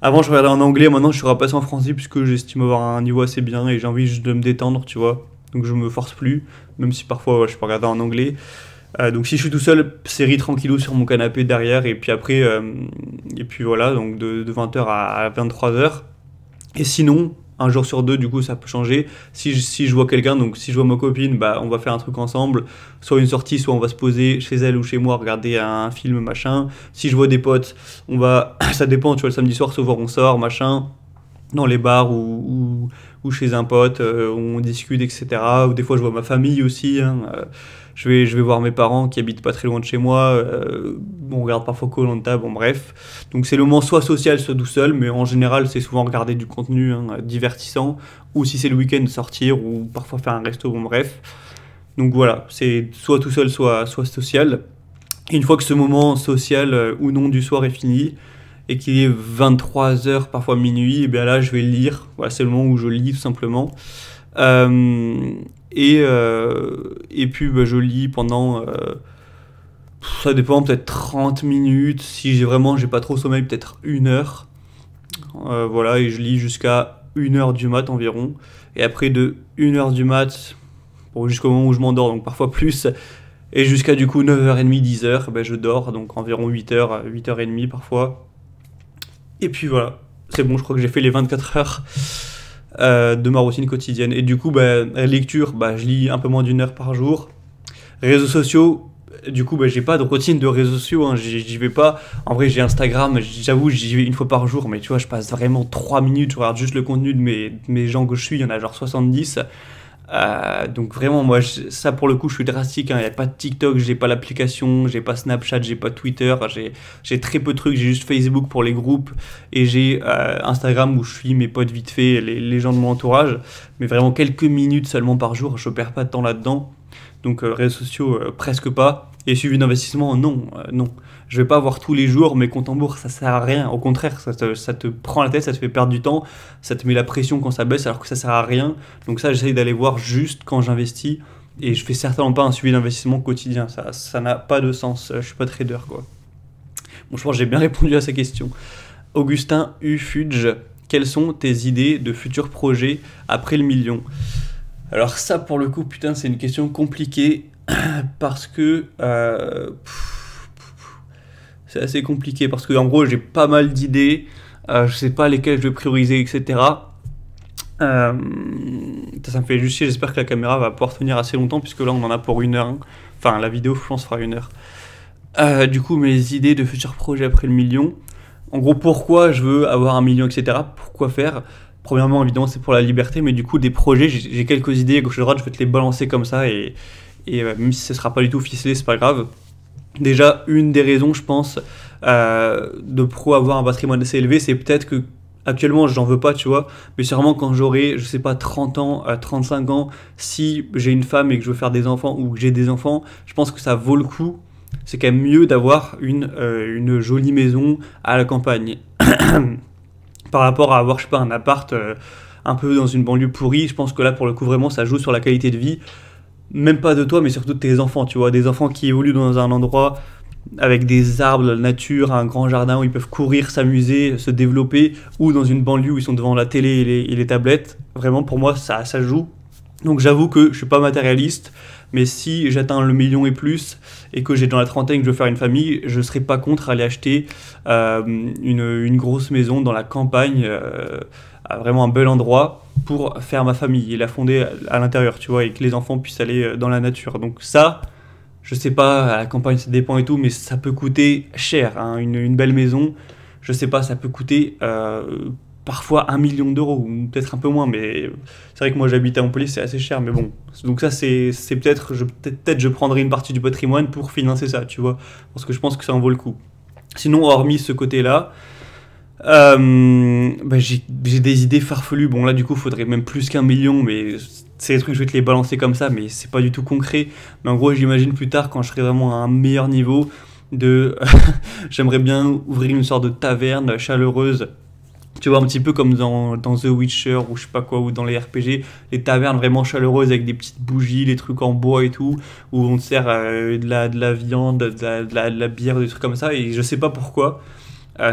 Avant, je regardais en anglais. Maintenant, je suis repassé en français puisque j'estime avoir un niveau assez bien et j'ai envie juste de me détendre, tu vois. Donc, je me force plus, même si parfois, je peux regarder en anglais. Donc, si je suis tout seul, série tranquillou sur mon canapé derrière. Et puis après, et puis voilà, donc de 20h à 23h. Et sinon, un jour sur deux, du coup ça peut changer. Si je vois quelqu'un, donc si je vois ma copine, bah on va faire un truc ensemble, soit une sortie, soit on va se poser chez elle ou chez moi, regarder un film, machin. Si je vois des potes, on va, ça dépend, tu vois, le samedi soir, souvent on sort, machin, dans les bars ou chez un pote, on discute, etc. Ou des fois je vois ma famille aussi, hein, je vais voir mes parents qui habitent pas très loin de chez moi, on regarde parfois koh bon bref. Donc c'est le moment soit social, soit tout seul, mais en général c'est souvent regarder du contenu hein, divertissant, ou si c'est le week-end sortir, ou parfois faire un resto, bon bref. Donc voilà, c'est soit tout seul, soit social. Et une fois que ce moment social ou non du soir est fini, et qu'il est 23 h, parfois minuit, et bien là je vais lire, voilà, c'est le moment où je lis tout simplement. Et puis bah, je lis pendant, ça dépend, peut-être 30 minutes, si j'ai pas trop sommeil, peut-être 1 heure. Voilà, et je lis jusqu'à 1 heure du mat environ. Et après de 1 heure du mat, bon, jusqu'au moment où je m'endors, donc parfois plus, et jusqu'à du coup 9h30, 10 h, ben, je dors, donc environ 8 h, 8h30 parfois. Et puis voilà, c'est bon, je crois que j'ai fait les 24 heures de ma routine quotidienne. Et du coup, bah, lecture, bah, je lis un peu moins d'1 heure par jour. Réseaux sociaux, du coup, bah, j'ai pas de routine de réseaux sociaux, hein, j'y vais pas. En vrai, j'ai Instagram, j'avoue, j'y vais une fois par jour, mais tu vois, je passe vraiment 3 minutes, je regarde juste le contenu de mes gens que je suis, il y en a genre 70. Donc vraiment, moi, ça pour le coup, je suis drastique, hein. Il n'y a pas de TikTok, j'ai pas l'application, j'ai pas Snapchat, j'ai pas Twitter, j'ai très peu de trucs, j'ai juste Facebook pour les groupes, et j'ai Instagram où je suis mes potes vite fait, les gens de mon entourage, mais vraiment quelques minutes seulement par jour, je perds pas de temps là-dedans. Donc réseaux sociaux, presque pas. Et suivi d'investissement, non, non. Je vais pas avoir tous les jours mes comptes en bourse, ça sert à rien. Au contraire, ça te prend la tête, ça te fait perdre du temps, ça te met la pression quand ça baisse alors que ça sert à rien. Donc ça, j'essaye d'aller voir juste quand j'investis. Et je fais certainement pas un suivi d'investissement quotidien, ça n'a pas de sens, je suis pas trader quoi. Bon, je pense que j'ai bien répondu à ces questions. Augustin Ufudge, quelles sont tes idées de futurs projets après le million? Alors ça pour le coup, putain, c'est une question compliquée parce que c'est assez compliqué parce que en gros j'ai pas mal d'idées, je sais pas lesquelles je vais prioriser, etc. Ça me fait juste chier, j'espère que la caméra va pouvoir tenir assez longtemps puisque là on en a pour 1 heure. Hein. Enfin la vidéo je pense fera 1 heure. Du coup mes idées de futurs projets après le million. En gros pourquoi je veux avoir 1 million, etc. Pourquoi faire? Premièrement évidemment c'est pour la liberté, mais du coup des projets, j'ai quelques idées à gauche et à droite, je vais te les balancer comme ça et même si ce sera pas du tout ficelé, c'est pas grave. Déjà, une des raisons, je pense, de avoir un patrimoine assez élevé, c'est peut-être que actuellement, j'en veux pas, tu vois, mais sûrement quand j'aurai, je sais pas, 30 ans, 35 ans, si j'ai une femme et que je veux faire des enfants ou que j'ai des enfants, je pense que ça vaut le coup. C'est quand même mieux d'avoir une jolie maison à la campagne par rapport à avoir, je sais pas, un appart un peu dans une banlieue pourrie. Je pense que là, pour le coup, vraiment, ça joue sur la qualité de vie. Même pas de toi, mais surtout de tes enfants, tu vois. Des enfants qui évoluent dans un endroit avec des arbres, la nature, un grand jardin où ils peuvent courir, s'amuser, se développer, ou dans une banlieue où ils sont devant la télé et les tablettes. Vraiment, pour moi, ça joue. Donc j'avoue que je suis pas matérialiste, mais si j'atteins le million et plus, et que j'ai dans la trentaine que je veux faire une famille, je serais pas contre aller acheter une grosse maison dans la campagne, à vraiment un bel endroit pour faire ma famille et la fonder à l'intérieur, tu vois, et que les enfants puissent aller dans la nature. Donc ça, je sais pas, à la campagne ça dépend et tout, mais ça peut coûter cher, hein, une belle maison, je sais pas, ça peut coûter parfois 1 million d'euros, ou peut-être un peu moins, mais c'est vrai que moi j'habite à Montpellier, c'est assez cher, mais bon. Donc ça, c'est peut-être, je prendrai une partie du patrimoine pour financer ça, tu vois, parce que je pense que ça en vaut le coup. Sinon, hormis ce côté-là, bah, j'ai des idées farfelues. Bon, là, du coup, il faudrait même plus qu'1 million, mais c'est des trucs, je vais te les balancer comme ça, mais c'est pas du tout concret. Mais en gros, j'imagine plus tard, quand je serai vraiment à un meilleur niveau, j'aimerais bien ouvrir une sorte de taverne chaleureuse. Tu vois, un petit peu comme dans The Witcher ou je sais pas quoi, ou dans les RPG, les tavernes vraiment chaleureuses avec des petites bougies, les trucs en bois et tout, où on te sert de la viande, de la bière, des trucs comme ça, et je sais pas pourquoi.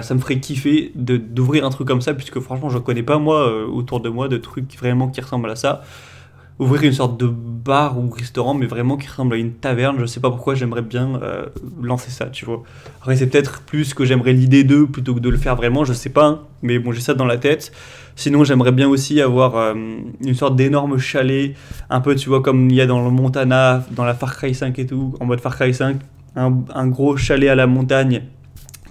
Ça me ferait kiffer d'ouvrir un truc comme ça, puisque franchement, je connais pas moi, autour de moi, de trucs vraiment qui ressemblent à ça. ouvrir une sorte de bar ou restaurant, mais vraiment qui ressemble à une taverne. Je sais pas pourquoi, j'aimerais bien lancer ça, tu vois. Après, c'est peut-être plus que j'aimerais l'idée d'eux plutôt que de le faire vraiment, je sais pas, hein. Mais bon, j'ai ça dans la tête. Sinon, j'aimerais bien aussi avoir une sorte d'énorme chalet, un peu, tu vois, comme il y a dans le Montana, dans la Far Cry 5 et tout, en mode Far Cry 5, un gros chalet à la montagne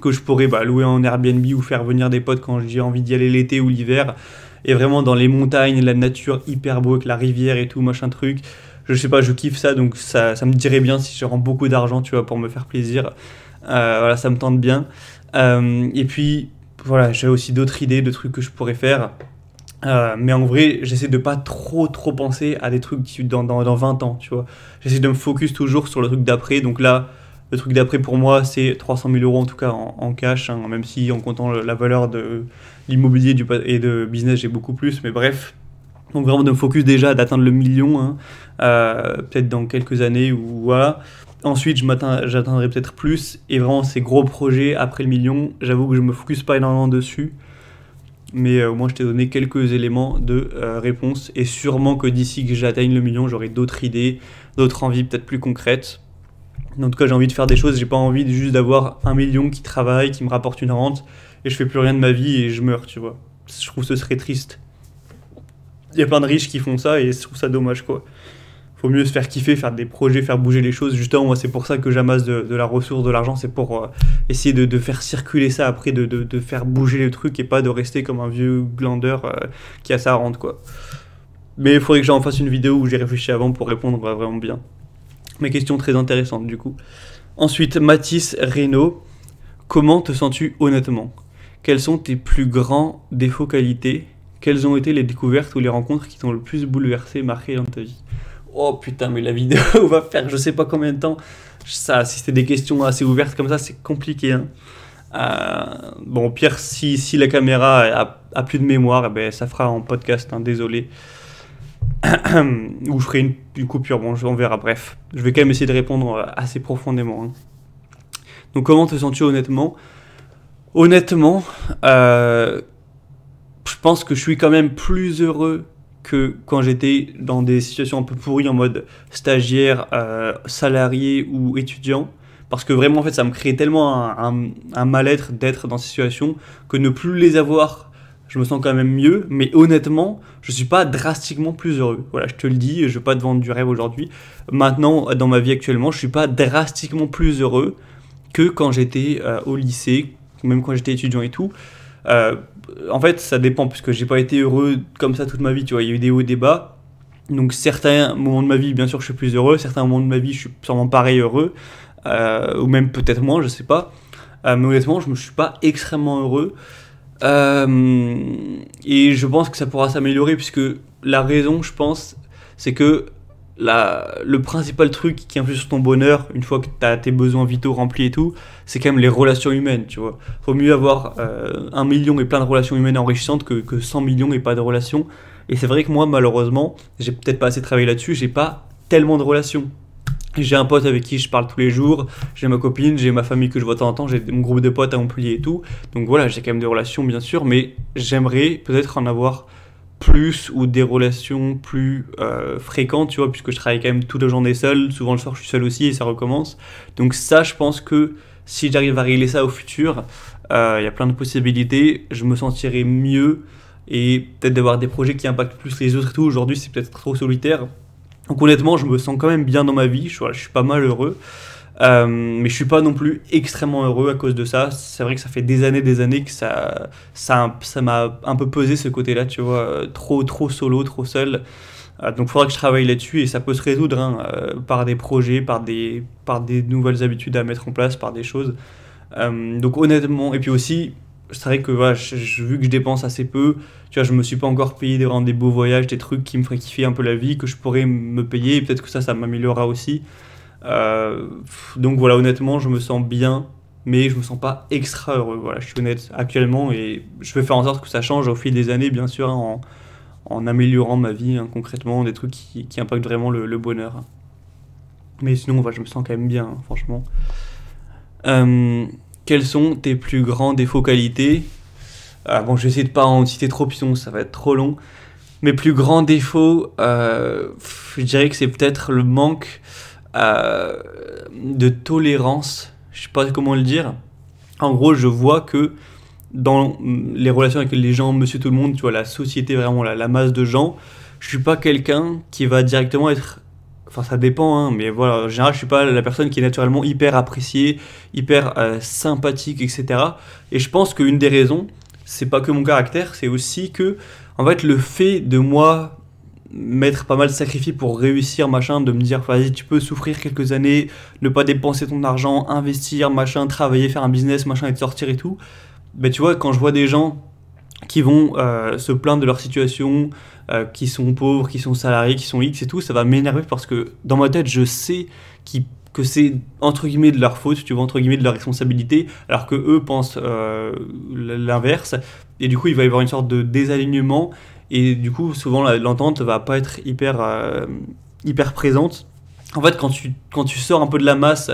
que je pourrais louer en Airbnb ou faire venir des potes quand j'ai envie d'y aller l'été ou l'hiver. Et vraiment dans les montagnes, la nature hyper beau avec la rivière et tout, machin truc. Je sais pas, je kiffe ça, donc ça me dirait bien si je rends beaucoup d'argent, tu vois, pour me faire plaisir. Voilà, ça me tente bien. Et puis, voilà, j'ai aussi d'autres idées de trucs que je pourrais faire. Mais en vrai, j'essaie de pas trop penser à des trucs dans 20 ans, tu vois. J'essaie de me focus toujours sur le truc d'après. Donc là, le truc d'après pour moi, c'est 300 000 euros en tout cas en cash, hein, même si en comptant la valeur de l'immobilier et de business, j'ai beaucoup plus. Mais bref, donc vraiment de me focus déjà d'atteindre le million, hein, peut-être dans quelques années ou voilà. Ensuite, j'atteindrai peut-être plus. Et vraiment, ces gros projets après le million, j'avoue que je me focus pas énormément dessus. Mais au moins, je t'ai donné quelques éléments de réponse. Et sûrement que d'ici que j'atteigne le million, j'aurai d'autres idées, d'autres envies peut-être plus concrètes. En tout cas, j'ai envie de faire des choses. J'ai pas envie juste d'avoir 1 million qui travaille, qui me rapporte une rente, et je fais plus rien de ma vie et je meurs, tu vois. Je trouve que ce serait triste. Il y a plein de riches qui font ça et je trouve ça dommage, quoi. Faut mieux se faire kiffer, faire des projets, faire bouger les choses. Justement, moi, c'est pour ça que j'amasse de la ressource, de l'argent. C'est pour essayer de faire circuler ça après, de faire bouger les trucs et pas de rester comme un vieux glandeur qui a sa rente, quoi. Mais il faudrait que j'en fasse une vidéo où j'ai réfléchi avant pour répondre vraiment bien. Mes questions très intéressantes, du coup. Ensuite, Mathis Reynaud. Comment te sens-tu honnêtement? Quels sont tes plus grands défauts qualités? Quelles ont été les découvertes ou les rencontres qui t'ont le plus bouleversé, marqué dans ta vie? Oh putain, mais la vidéo va faire je sais pas combien de temps. Ça, si c'était des questions assez ouvertes comme ça, c'est compliqué, hein. Bon, au pire, si la caméra a plus de mémoire, eh ben, ça fera en podcast, hein, désolé. Ou je ferai une coupure, bon, on verra, bref. Je vais quand même essayer de répondre assez profondément, hein. Donc, comment te sens-tu honnêtement? Honnêtement, je pense que je suis quand même plus heureux que quand j'étais dans des situations un peu pourries en mode stagiaire, salarié ou étudiant. Parce que vraiment, en fait, ça me crée tellement un mal-être d'être dans ces situations que ne plus les avoir, je me sens quand même mieux. Mais honnêtement, je suis pas drastiquement plus heureux. Voilà, je te le dis, je vais pas te vendre du rêve aujourd'hui. Maintenant, dans ma vie actuellement, je suis pas drastiquement plus heureux que quand j'étais au lycée, même quand j'étais étudiant et tout. En fait, ça dépend, puisque j'ai pas été heureux comme ça toute ma vie, tu vois, il y a eu des hauts et des bas. Donc certains moments de ma vie, bien sûr, je suis plus heureux, certains moments de ma vie, je suis sûrement pareil heureux, ou même peut-être moins, je sais pas. Mais honnêtement, je me suis pas extrêmement heureux. Et je pense que ça pourra s'améliorer, puisque la raison, je pense, c'est que le principal truc qui influe sur ton bonheur, une fois que tu as tes besoins vitaux remplis et tout, c'est quand même les relations humaines, tu vois. Faut mieux avoir 1 million et plein de relations humaines enrichissantes que 100 millions et pas de relations. Et c'est vrai que moi, malheureusement, j'ai peut-être pas assez travaillé là-dessus, j'ai pas tellement de relations. J'ai un pote avec qui je parle tous les jours, j'ai ma copine, j'ai ma famille que je vois de temps en temps, j'ai mon groupe de potes à Montpellier et tout. Donc voilà, j'ai quand même des relations, bien sûr, mais j'aimerais peut-être en avoir plus ou des relations plus fréquentes, tu vois, puisque je travaille quand même toute la journée seul, souvent le soir je suis seul aussi et ça recommence. Donc ça, je pense que si j'arrive à régler ça au futur, il y a plein de possibilités, je me sentirai mieux et peut-être d'avoir des projets qui impactent plus les autres et tout. Aujourd'hui, c'est peut-être trop solitaire. Donc honnêtement, je me sens quand même bien dans ma vie, je suis pas mal heureux. Mais je suis pas non plus extrêmement heureux à cause de ça. C'est vrai que ça fait des années que ça m'a un peu pesé ce côté-là, tu vois, trop solo, trop seul. Donc il faudra que je travaille là-dessus et ça peut se résoudre, hein, par des projets, par des nouvelles habitudes à mettre en place, par des choses. Donc honnêtement, et puis aussi, c'est vrai que voilà, vu que je dépense assez peu, tu vois, je me suis pas encore payé des beaux voyages, des trucs qui me feraient kiffer un peu la vie, que je pourrais me payer, et peut-être que ça m'améliorera aussi. Donc voilà, honnêtement, je me sens bien, mais je me sens pas extra heureux. Voilà, je suis honnête actuellement et je vais faire en sorte que ça change au fil des années, bien sûr, hein, en améliorant ma vie, hein, concrètement, des trucs qui impactent vraiment le bonheur. Mais sinon, voilà, je me sens quand même bien, hein, franchement. Quels sont tes plus grands défauts qualités? Bon, je vais essayer de pas en citer trop, sinon ça va être trop long. Mes plus grands défauts, je dirais que c'est peut-être le manque euh, de tolérance. Je sais pas comment le dire. En gros, je vois que dans les relations avec les gens, monsieur tout le monde, tu vois, la société, vraiment, la masse de gens, je suis pas quelqu'un qui va directement être. Enfin, ça dépend, hein, mais voilà, en général, je suis pas la personne qui est naturellement hyper appréciée, hyper sympathique, etc. Et je pense qu'une des raisons, c'est pas que mon caractère, c'est aussi que, en fait, le fait de moi m'être pas mal sacrifié pour réussir, machin, de me dire, vas-y, tu peux souffrir quelques années, ne pas dépenser ton argent, investir, machin, travailler, faire un business, machin, et te sortir et tout. Ben, tu vois, quand je vois des gens qui vont se plaindre de leur situation, qui sont pauvres, qui sont salariés, qui sont X et tout, ça va m'énerver parce que dans ma tête, je sais que c'est entre guillemets de leur faute, tu vois, entre guillemets de leur responsabilité, alors que eux pensent l'inverse. Et du coup, il va y avoir une sorte de désalignement. Et du coup, souvent, l'entente va pas être hyper présente. En fait, quand tu sors un peu de la masse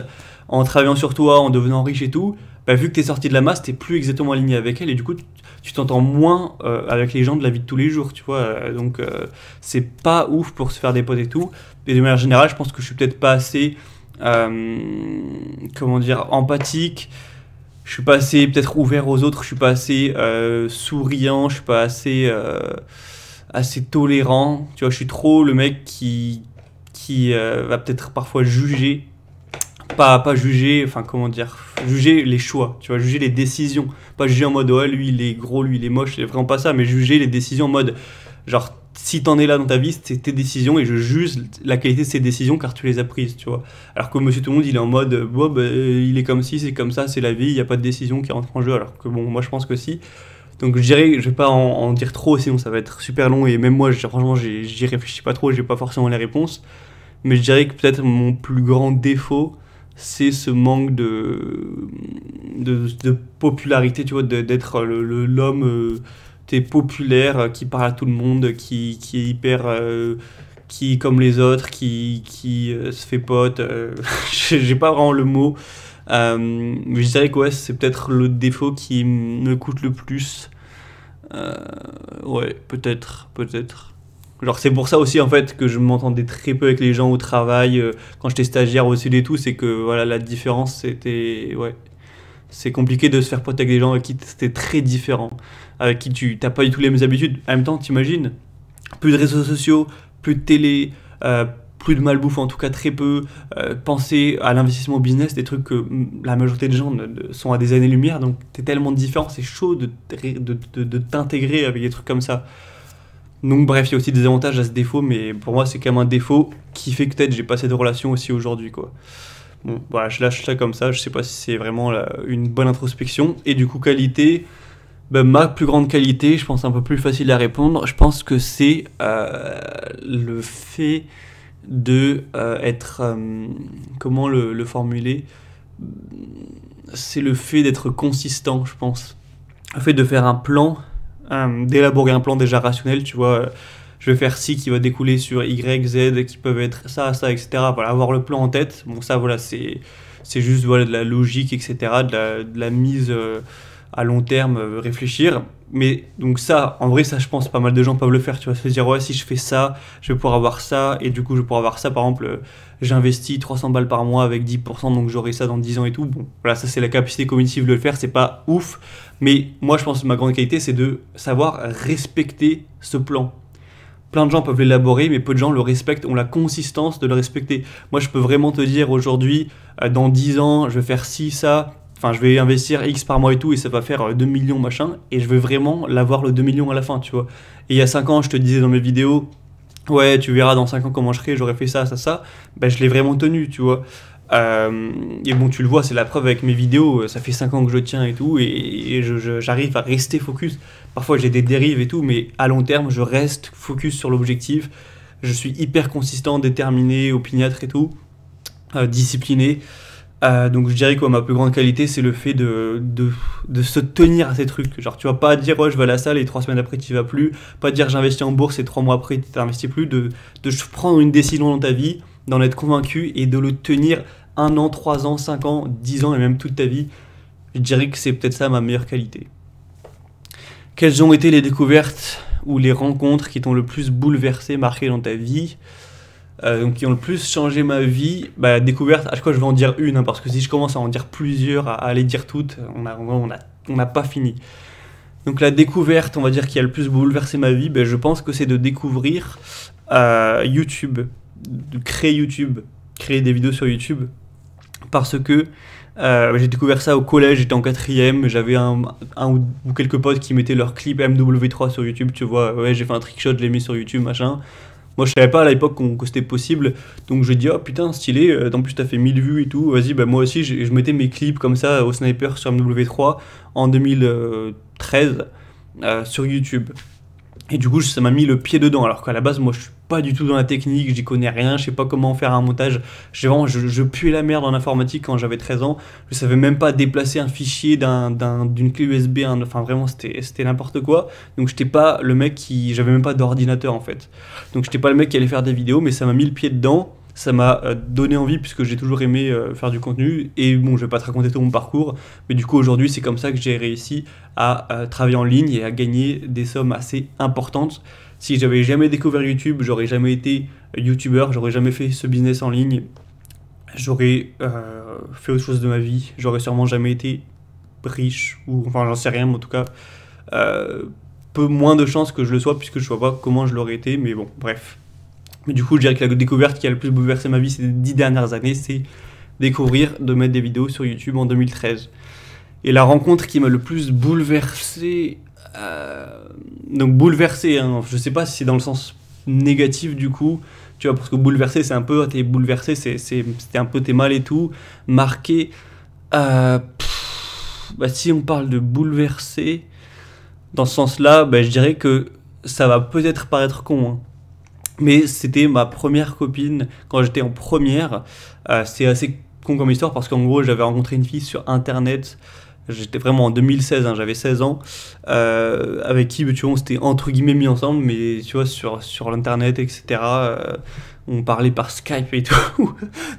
en travaillant sur toi, en devenant riche et tout, bah, vu que tu es sorti de la masse, tu plus exactement aligné avec elle et du coup, tu t'entends moins avec les gens de la vie de tous les jours, tu vois. Donc, c'est pas ouf pour se faire des potes et tout. Et de manière générale, je pense que je suis peut-être pas assez, comment dire, empathique. Je suis pas assez peut-être ouvert aux autres, je suis pas assez souriant, je suis pas assez, assez tolérant. Tu vois, je suis trop le mec qui va peut-être parfois juger pas juger, enfin comment dire, juger les choix, tu vois, juger les décisions, pas juger en mode ouais lui il est gros, lui il est moche, c'est vraiment pas ça, mais juger les décisions en mode genre si t'en es là dans ta vie, c'est tes décisions et je juge la qualité de ces décisions car tu les as prises, tu vois. Alors que Monsieur Tout le Monde il est en mode bon bah, il est comme ci, c'est comme ça, c'est la vie, il y a pas de décision qui rentre en jeu, alors que bon moi je pense que si. Donc je dirais, je vais pas en dire trop sinon ça va être super long et même moi franchement j'y réfléchis pas trop, j'ai pas forcément les réponses. Mais je dirais que peut-être mon plus grand défaut, c'est ce manque de popularité, tu vois, d'être l'homme t'es populaire, qui parle à tout le monde, qui est hyper. Qui, comme les autres, qui se fait pote. J'ai pas vraiment le mot. Mais je dirais que ouais, c'est peut-être le défaut qui me coûte le plus. Euh, ouais, peut-être. Genre c'est pour ça aussi en fait que je m'entendais très peu avec les gens au travail quand j'étais stagiaire aussi et tout, c'est que voilà la différence c'était ouais, c'est compliqué de se faire pote avec des gens avec qui c'était très différent, avec qui tu t'as pas du tout les mêmes habitudes. En même temps, t'imagines, plus de réseaux sociaux, plus de télé, euh, plus de malbouffe, en tout cas très peu, penser à l'investissement au business, des trucs que la majorité des gens sont à des années-lumière, donc t'es tellement différent, c'est chaud de t'intégrer avec des trucs comme ça. Donc bref, il y a aussi des avantages à ce défaut, mais pour moi c'est quand même un défaut qui fait que peut-être j'ai pas cette relation aussi aujourd'hui quoi. Bon, voilà, je lâche ça comme ça, je sais pas si c'est vraiment une bonne introspection. Et du coup, qualité, ben, ma plus grande qualité, je pense un peu plus facile à répondre, je pense que c'est le fait de être... comment le formuler? C'est le fait d'être consistant, je pense. Le fait de faire un plan, d'élaborer un plan déjà rationnel, tu vois. Je vais faire ci qui va découler sur Y, Z, qui peuvent être ça, etc. Voilà, avoir le plan en tête. Bon, ça, voilà, c'est juste voilà, de la logique, etc. De la mise à long terme, réfléchir. Mais donc ça, en vrai, ça, je pense, pas mal de gens peuvent le faire. Tu vois, se dire, ouais, si je fais ça, je vais pouvoir avoir ça. Et du coup, je vais pouvoir avoir ça. Par exemple, j'investis 300 balles par mois avec 10%, donc j'aurai ça dans 10 ans et tout. Bon, voilà, ça, c'est la capacité cognitive de le faire. C'est pas ouf. Mais moi, je pense que ma grande qualité, c'est de savoir respecter ce plan. Plein de gens peuvent l'élaborer, mais peu de gens le respectent, ont la consistance de le respecter. Moi, je peux vraiment te dire aujourd'hui, dans 10 ans, je vais faire ci, ça, enfin, je vais investir X par mois et tout, et ça va faire 2 millions, machin, et je veux vraiment l'avoir le 2 millions à la fin, tu vois. Et il y a 5 ans, je te disais dans mes vidéos, ouais, tu verras dans 5 ans comment je serai, j'aurais fait ça, ben, je l'ai vraiment tenu, tu vois. Et bon, tu le vois, c'est la preuve avec mes vidéos, ça fait 5 ans que je tiens et tout, et j'arrive à rester focus. Parfois j'ai des dérives et tout, mais à long terme, je reste focus sur l'objectif. Je suis hyper consistant, déterminé, opiniâtre et tout, discipliné. Donc je dirais que ma plus grande qualité, c'est le fait de se tenir à ces trucs. Genre, tu vas pas dire, ouais, je vais à la salle et 3 semaines après, tu y vas plus. Pas dire, j'investis en bourse et 3 mois après, tu t'investis plus. De prendre une décision dans ta vie, d'en être convaincu et de le tenir 1 an, 3 ans, 5 ans, 10 ans et même toute ta vie. Je dirais que c'est peut-être ça ma meilleure qualité. Quelles ont été les découvertes ou les rencontres qui t'ont le plus bouleversé, marqué dans ta vie, donc qui ont le plus changé ma vie. Bah, découverte, à chaque fois je vais en dire une, hein, parce que si je commence à en dire plusieurs, à les dire toutes, on n'a pas fini. Donc la découverte, on va dire, qui a le plus bouleversé ma vie, je pense que c'est de découvrir YouTube, de créer des vidéos sur YouTube, parce que j'ai découvert ça au collège, j'étais en 4ème, j'avais un ou quelques potes qui mettaient leurs clips MW3 sur YouTube, tu vois, ouais, j'ai fait un trickshot, je l'ai mis sur YouTube, machin. Moi je savais pas à l'époque que c'était possible, donc je dis oh putain stylé, en plus t'as fait 1000 vues et tout, vas-y, moi aussi je mettais mes clips comme ça au sniper sur MW3 en 2013 sur YouTube. Et du coup ça m'a mis le pied dedans, alors qu'à la base moi je suis pas du tout dans la technique, j'y connais rien, je sais pas comment faire un montage, je puais la merde en informatique quand j'avais 13 ans, je savais même pas déplacer un fichier d'une clé USB, enfin vraiment c'était n'importe quoi, donc j'étais pas le mec j'avais même pas d'ordinateur en fait, donc j'étais pas le mec qui allait faire des vidéos, mais ça m'a mis le pied dedans, ça m'a donné envie puisque j'ai toujours aimé faire du contenu, et bon je vais pas te raconter tout mon parcours, mais du coup aujourd'hui c'est comme ça que j'ai réussi à travailler en ligne et à gagner des sommes assez importantes. Si j'avais jamais découvert YouTube, j'aurais jamais été YouTuber, j'aurais jamais fait ce business en ligne, j'aurais fait autre chose de ma vie, j'aurais sûrement jamais été riche, ou enfin j'en sais rien, mais en tout cas, peu moins de chances que je le sois, puisque je vois pas comment je l'aurais été, mais bon, bref. Mais du coup, je dirais que la découverte qui a le plus bouleversé ma vie ces 10 dernières années, c'est découvrir de mettre des vidéos sur YouTube en 2013. Et la rencontre qui m'a le plus bouleversé... donc bouleversé, hein, je sais pas si c'est dans le sens négatif du coup, tu vois, parce que bouleversé c'est un peu, t'es bouleversé, c'était un peu t'es mal et tout, marqué, si on parle de bouleversé, dans ce sens-là, je dirais que ça va peut-être paraître con, hein, mais c'était ma première copine quand j'étais en première, c'est assez con comme histoire parce qu'en gros j'avais rencontré une fille sur internet. J'étais vraiment en 2016, hein, j'avais 16 ans, avec qui, tu vois, on s'était entre guillemets mis ensemble, mais tu vois, sur l'internet, etc., on parlait par Skype et tout.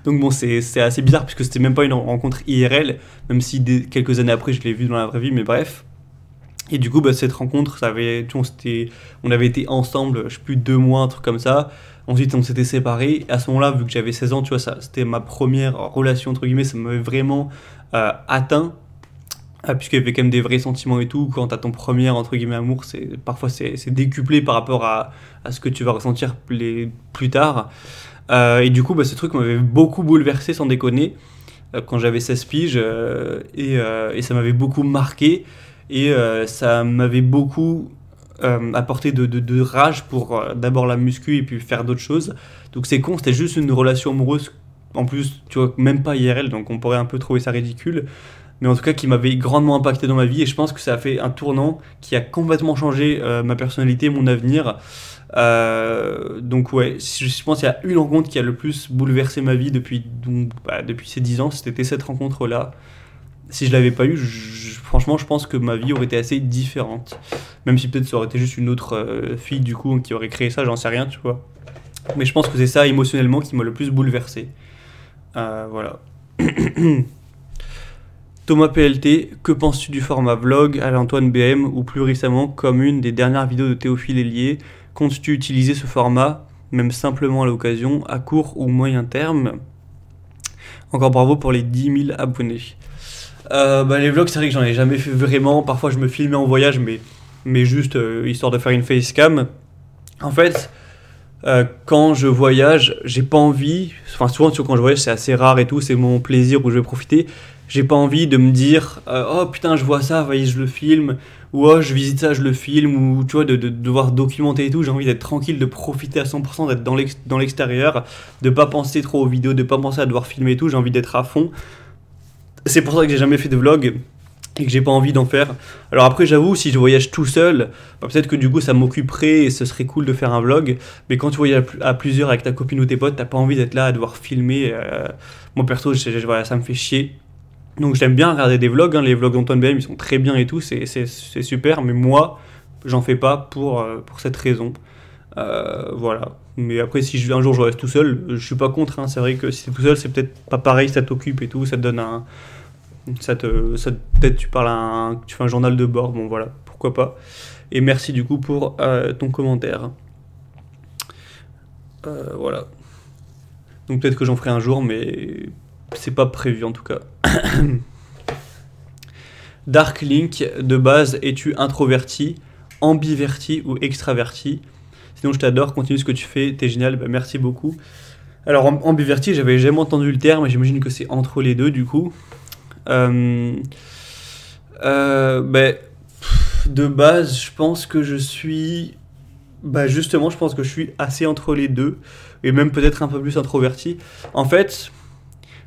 Donc bon, c'est assez bizarre, puisque c'était même pas une rencontre IRL, même si quelques années après, je l'ai vue dans la vraie vie, mais bref. Et du coup, cette rencontre, tu vois, on avait été ensemble, je sais plus, 2 mois, un truc comme ça. Ensuite, on s'était séparés. À ce moment-là, vu que j'avais 16 ans, tu vois, c'était ma première relation, entre guillemets, ça m'avait vraiment atteint. Puisqu'il y avait quand même des vrais sentiments et tout, quand t'as ton premier entre guillemets amour, parfois c'est décuplé par rapport à ce que tu vas ressentir plus tard. Et du coup, ce truc m'avait beaucoup bouleversé, sans déconner, quand j'avais 16 piges, et ça m'avait beaucoup marqué, et ça m'avait beaucoup apporté de rage pour d'abord la muscu et puis faire d'autres choses. Donc c'est con, c'était juste une relation amoureuse, en plus, tu vois, même pas IRL, donc on pourrait un peu trouver ça ridicule, mais en tout cas qui m'avait grandement impacté dans ma vie, et je pense que ça a fait un tournant qui a complètement changé ma personnalité, mon avenir. Donc ouais, je pense qu'il y a une rencontre qui a le plus bouleversé ma vie depuis ces 10 ans, c'était cette rencontre-là. Si je l'avais pas eu, franchement, je pense que ma vie aurait été assez différente. Même si peut-être ça aurait été juste une autre fille du coup qui aurait créé ça, j'en sais rien, tu vois. Mais je pense que c'est ça émotionnellement qui m'a le plus bouleversé. Voilà. Thomas PLT, que penses-tu du format vlog à l'Antoine BM ou plus récemment comme une des dernières vidéos de Théophile Hélier? Comptes-tu utiliser ce format, même simplement à l'occasion, à court ou moyen terme? Encore bravo pour les 10 000 abonnés. Les vlogs, c'est vrai que j'en ai jamais fait vraiment. Parfois, je me filmais en voyage, mais juste histoire de faire une facecam. En fait, quand je voyage, j'ai pas envie. Enfin, souvent, tu vois, quand je voyage, c'est assez rare et tout, c'est mon plaisir où je vais profiter. J'ai pas envie de me dire oh putain, je vois ça, voyez, je le filme, ou oh, je visite ça, je le filme, ou tu vois, de devoir documenter et tout. J'ai envie d'être tranquille, de profiter à 100%, d'être dans l'extérieur, de pas penser trop aux vidéos, de pas penser à devoir filmer et tout. J'ai envie d'être à fond. C'est pour ça que j'ai jamais fait de vlog et que j'ai pas envie d'en faire. Alors après, j'avoue, si je voyage tout seul, peut-être que du coup ça m'occuperait et ce serait cool de faire un vlog, mais quand tu voyages à plusieurs avec ta copine ou tes potes, t'as pas envie d'être là à devoir filmer. Moi perso, voilà, ça me fait chier. Donc j'aime bien regarder des vlogs, hein. Les vlogs d'Antoine BM ils sont très bien et tout, c'est super, mais moi j'en fais pas pour cette raison. Voilà. Mais après, si un jour je reste tout seul, je suis pas contre, hein. C'est vrai que si t'es tout seul, c'est peut-être pas pareil, ça t'occupe et tout, ça te donne peut-être tu fais un journal de bord, bon voilà, pourquoi pas. Et merci du coup pour ton commentaire. Voilà. Donc peut-être que j'en ferai un jour, mais c'est pas prévu en tout cas. Dark Link, de base, es-tu introverti, ambiverti ou extraverti? Sinon je t'adore, continue ce que tu fais, t'es génial, bah, merci beaucoup. Alors ambiverti, j'avais jamais entendu le terme, j'imagine que c'est entre les deux du coup. De base, je pense que je suis... justement, je pense que je suis assez entre les deux, et même peut-être un peu plus introverti. En fait,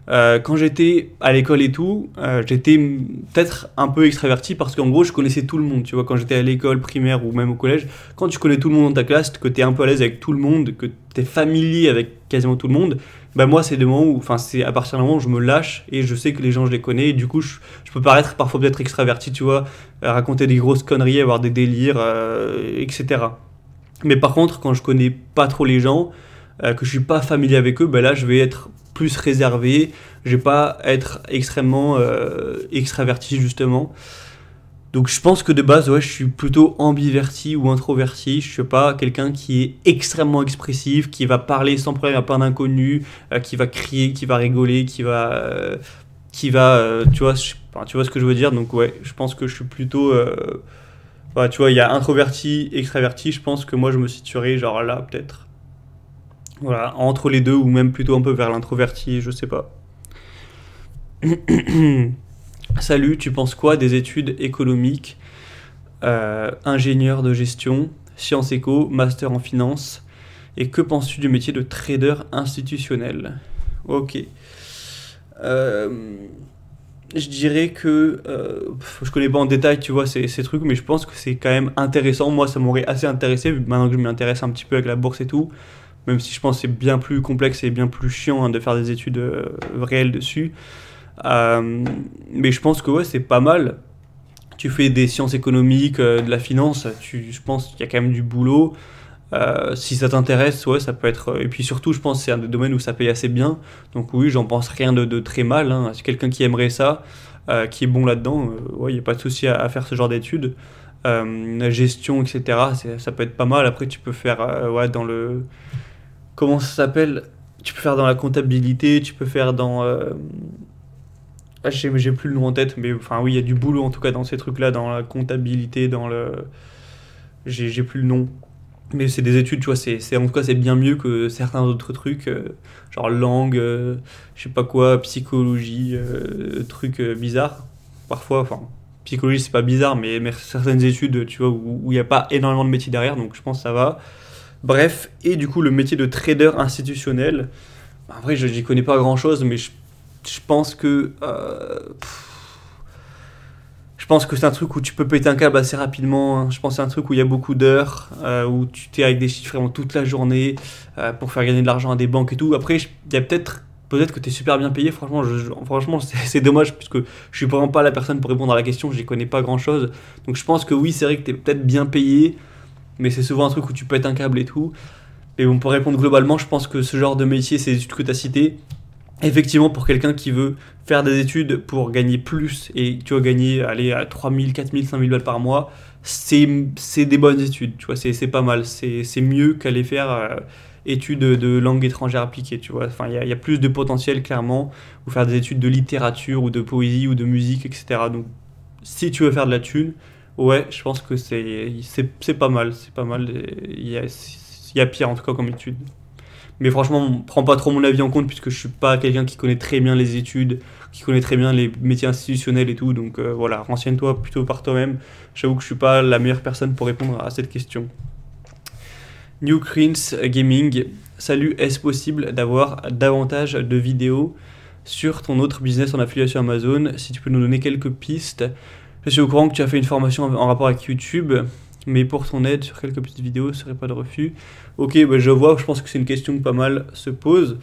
quand j'étais à l'école et tout, j'étais peut-être un peu extraverti parce qu'en gros, je connaissais tout le monde. Tu vois, quand j'étais à l'école primaire ou même au collège, quand tu connais tout le monde dans ta classe, que tu es un peu à l'aise avec tout le monde, que tu es familier avec quasiment tout le monde, moi, c'est c'est à partir d'un moment où je me lâche et je sais que les gens, je les connais. Et du coup, je peux paraître parfois peut-être extraverti, tu vois, raconter des grosses conneries, avoir des délires, etc. Mais par contre, quand je connais pas trop les gens, que je suis pas familier avec eux, là, je vais être plus réservé, je vais pas être extrêmement extraverti justement. Donc je pense que de base, ouais, je suis plutôt ambiverti ou introverti. Je suis pas quelqu'un qui est extrêmement expressif, qui va parler sans problème à plein d'inconnus, qui va crier, qui va rigoler, tu vois ce que je veux dire. Donc ouais, je pense que je suis plutôt, tu vois, il y a introverti, extraverti. Je pense que moi je me situerai genre là peut-être. Voilà, entre les deux ou même plutôt un peu vers l'introverti, je sais pas. Salut, tu penses quoi des études économiques, ingénieur de gestion, sciences éco, master en finance, et que penses-tu du métier de trader institutionnel? Ok. Je dirais que je connais pas en détail, tu vois, ces trucs, mais je pense que c'est quand même intéressant. Moi, ça m'aurait assez intéressé, maintenant que je m'y intéresse un petit peu avec la bourse et tout, même si je pense que c'est bien plus complexe et bien plus chiant de faire des études réelles dessus. Mais je pense que ouais, c'est pas mal. Tu fais des sciences économiques, de la finance, je pense qu'il y a quand même du boulot. Si ça t'intéresse, ouais, ça peut être. Et puis surtout, je pense que c'est un des domaines où ça paye assez bien. Donc oui, j'en pense rien de très mal. Hein. Si quelqu'un qui aimerait ça, qui est bon là-dedans, ouais, il n'y a pas de souci à faire ce genre d'études. La gestion, etc., ça peut être pas mal. Après, tu peux faire ouais, dans le... Comment ça s'appelle? Tu peux faire dans la comptabilité, tu peux faire dans... j'ai plus le nom en tête, mais enfin oui, il y a du boulot en tout cas dans ces trucs-là, dans la comptabilité, dans le... J'ai plus le nom. Mais c'est des études, tu vois, en tout cas c'est bien mieux que certains autres trucs, genre langue, je sais pas quoi, psychologie, trucs bizarres. Parfois, enfin, psychologie c'est pas bizarre, mais certaines études, tu vois, où il n'y a pas énormément de métiers derrière, donc je pense que ça va. Bref, et du coup le métier de trader institutionnel, en vrai j'y connais pas grand chose, mais je pense que c'est un truc où tu peux péter un câble assez rapidement. Hein. Je pense que c'est un truc où il y a beaucoup d'heures, où tu t'es avec des chiffres vraiment toute la journée pour faire gagner de l'argent à des banques et tout. Après, il y a peut-être que tu es super bien payé. Franchement, franchement c'est dommage puisque je suis vraiment pas la personne pour répondre à la question. Je n'y connais pas grand chose. Donc je pense que oui, c'est vrai que tu es peut-être bien payé, mais c'est souvent un truc où tu pètes un câble et tout. Mais bon, pour répondre globalement, je pense que ce genre de métier, ces études que tu as citées, effectivement, pour quelqu'un qui veut faire des études pour gagner plus et tu vas gagner, aller à 3000, 4000, 5000 balles par mois, c'est des bonnes études, tu vois, c'est pas mal. C'est mieux qu'aller faire études de langue étrangère appliquée, tu vois. Enfin, il y a plus de potentiel, clairement, ou faire des études de littérature ou de poésie ou de musique, etc. Donc, si tu veux faire de la thune, ouais, je pense que c'est pas mal. C'est pas mal. Il y a pire, en tout cas, comme étude. Mais franchement, prends pas trop mon avis en compte puisque je suis pas quelqu'un qui connaît très bien les études, qui connaît très bien les métiers institutionnels et tout. Donc voilà, renseigne-toi plutôt par toi-même. J'avoue que je suis pas la meilleure personne pour répondre à cette question. New Crince Gaming, salut, est-ce possible d'avoir davantage de vidéos sur ton autre business en affiliation Amazon? Si tu peux nous donner quelques pistes. Je suis au courant que tu as fait une formation en rapport avec YouTube, mais pour ton aide sur quelques petites vidéos, ce serait pas de refus. Ok, je vois, je pense que c'est une question que pas mal se pose.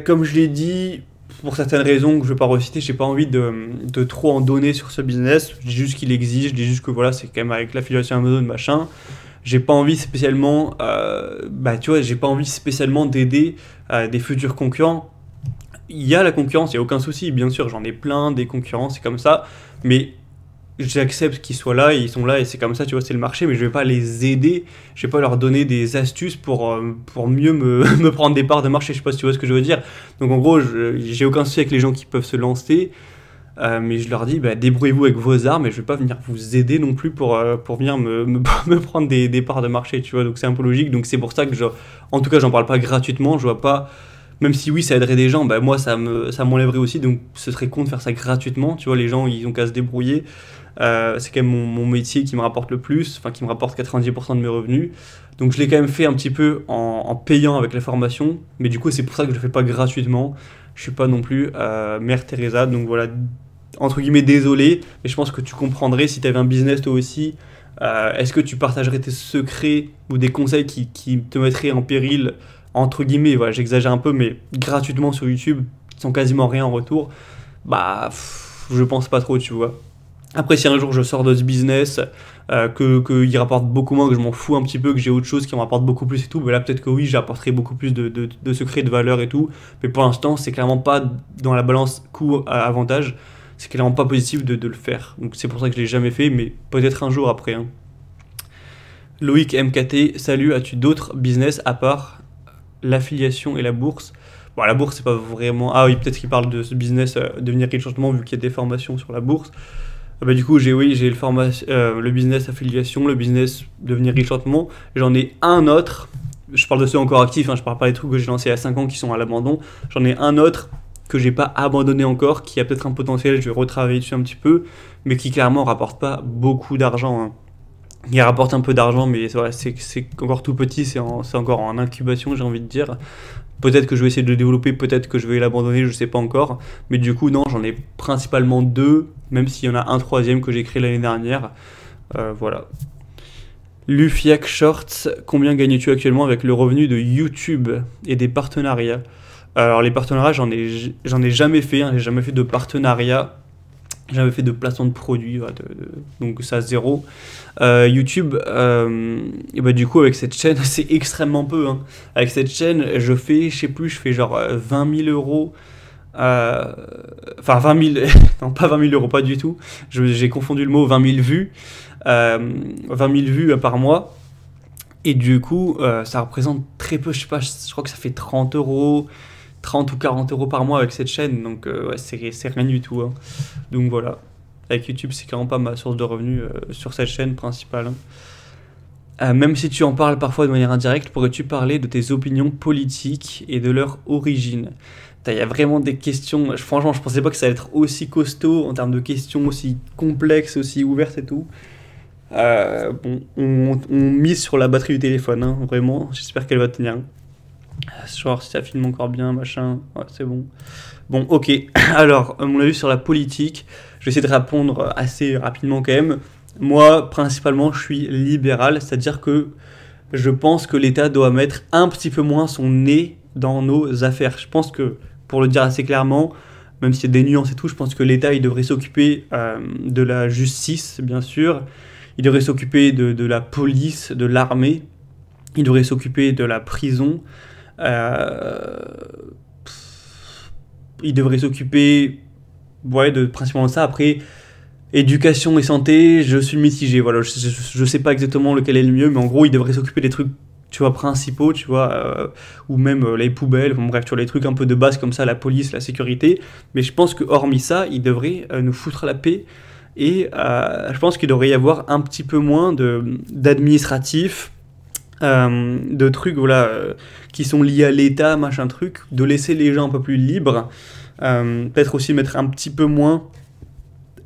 Comme je l'ai dit, pour certaines raisons que je vais pas reciter, j'ai pas envie de trop en donner sur ce business. Je dis juste qu'il existe, je dis juste que voilà, c'est quand même avec l'affiliation Amazon, machin. J'ai pas envie spécialement, tu vois, j'ai pas envie spécialement d'aider des futurs concurrents. Il y a la concurrence, il n'y a aucun souci, bien sûr, j'en ai plein des concurrents, c'est comme ça, mais j'accepte qu'ils soient là, et ils sont là, et c'est comme ça, tu vois, c'est le marché, mais je vais pas les aider, je vais pas leur donner des astuces pour mieux me prendre des parts de marché, je sais pas si tu vois ce que je veux dire. Donc en gros, j'ai aucun souci avec les gens qui peuvent se lancer, mais je leur dis, bah, débrouillez-vous avec vos armes, et je vais pas venir vous aider non plus pour venir me prendre des parts de marché, tu vois, donc c'est un peu logique, donc c'est pour ça que, en tout cas, j'en parle pas gratuitement, je vois pas. Même si oui, ça aiderait des gens, bah moi ça m'enlèverait aussi, donc ce serait con de faire ça gratuitement, tu vois, les gens ils ont qu'à se débrouiller. C'est quand même mon métier qui me rapporte le plus, enfin qui me rapporte 90% de mes revenus. Donc je l'ai quand même fait un petit peu en payant avec la formation, mais du coup c'est pour ça que je le fais pas gratuitement. Je suis pas non plus Mère Teresa, donc voilà, entre guillemets désolé, mais je pense que tu comprendrais si tu avais un business toi aussi. Est-ce que tu partagerais tes secrets ou des conseils qui te mettraient en péril, entre guillemets, voilà, j'exagère un peu, mais gratuitement sur YouTube, sans quasiment rien en retour? Bah, je pense pas trop, tu vois. Après, si un jour je sors de ce business, qu'il rapporte beaucoup moins, que je m'en fous un petit peu, que j'ai autre chose qui me rapporte beaucoup plus et tout, bah là peut-être que oui, j'apporterai beaucoup plus de secrets, de valeur et tout. Mais pour l'instant, c'est clairement pas dans la balance coût-avantage. C'est clairement pas positif de le faire. Donc c'est pour ça que je l'ai jamais fait, mais peut-être un jour après, hein. Loïc MKT, salut, as-tu d'autres business à part l'affiliation et la bourse? Bon, la bourse, c'est pas vraiment. Ah oui, peut-être qu'il parle de ce business, devenir riche lentement, vu qu'il y a des formations sur la bourse. Bah, du coup, j'ai le business affiliation, le business devenir riche lentement. J'en ai un autre. Je parle de ceux encore actifs, hein, je parle pas des trucs que j'ai lancés il y a 5 ans qui sont à l'abandon. J'en ai un autre que j'ai pas abandonné encore, qui a peut-être un potentiel, je vais retravailler dessus un petit peu, mais qui clairement rapporte pas beaucoup d'argent, hein. Il rapporte un peu d'argent, mais c'est encore tout petit, c'est encore en incubation, j'ai envie de dire. Peut-être que je vais essayer de le développer, peut-être que je vais l'abandonner, je sais pas encore. Mais du coup, non, j'en ai principalement deux, même s'il y en a un troisième que j'ai créé l'année dernière. Voilà. Lufiac Shorts, combien gagnes-tu actuellement avec le revenu de YouTube et des partenariats? Alors les partenariats, j'en ai jamais fait, hein, j'ai jamais fait de partenariat. J'avais fait de placement de produits, voilà, donc ça zéro. YouTube, et bah du coup avec cette chaîne, c'est extrêmement peu, hein. Avec cette chaîne, je fais genre 20 000 euros. Enfin 20 000, non pas 20 000 euros, pas du tout. J'ai confondu le mot, 20 000 vues. 20 000 vues par mois. Et du coup, ça représente très peu, je sais pas, je crois que ça fait 30 euros. 30 ou 40 euros par mois avec cette chaîne, donc ouais, c'est rien du tout, hein. Donc voilà, avec YouTube, c'est clairement pas ma source de revenus sur cette chaîne principale, hein. Même si tu en parles parfois de manière indirecte, pourrais-tu parler de tes opinions politiques et de leur origine? Il y a vraiment des questions, franchement, je pensais pas que ça allait être aussi costaud en termes de questions, aussi complexes, aussi ouvertes et tout. Bon, on mise sur la batterie du téléphone, hein, vraiment, j'espère qu'elle va tenir. Genre si ça filme encore bien, machin, ouais, c'est bon. Bon, ok, alors, mon avis sur la politique, je vais essayer de répondre assez rapidement quand même. Moi, principalement, je suis libéral, c'est-à-dire que je pense que l'État doit mettre un petit peu moins son nez dans nos affaires. Je pense que, pour le dire assez clairement, même s'il y a des nuances et tout, je pense que l'État, il devrait s'occuper de la justice, bien sûr. Il devrait s'occuper de la police, de l'armée. Il devrait s'occuper de la prison. Il devrait s'occuper, ouais, de principalement ça. Après, éducation et santé, je suis mitigé. Voilà, je sais pas exactement lequel est le mieux, mais en gros, il devrait s'occuper des trucs, tu vois, principaux, tu vois, ou même les poubelles, enfin, bref, tu vois, les trucs un peu de base comme ça, la police, la sécurité. Mais je pense que hormis ça, il devrait nous foutre la paix. Et je pense qu'il devrait y avoir un petit peu moins d'administratif, de trucs, voilà, qui sont liés à l'État, machin truc, de laisser les gens un peu plus libres, peut-être aussi mettre un petit peu moins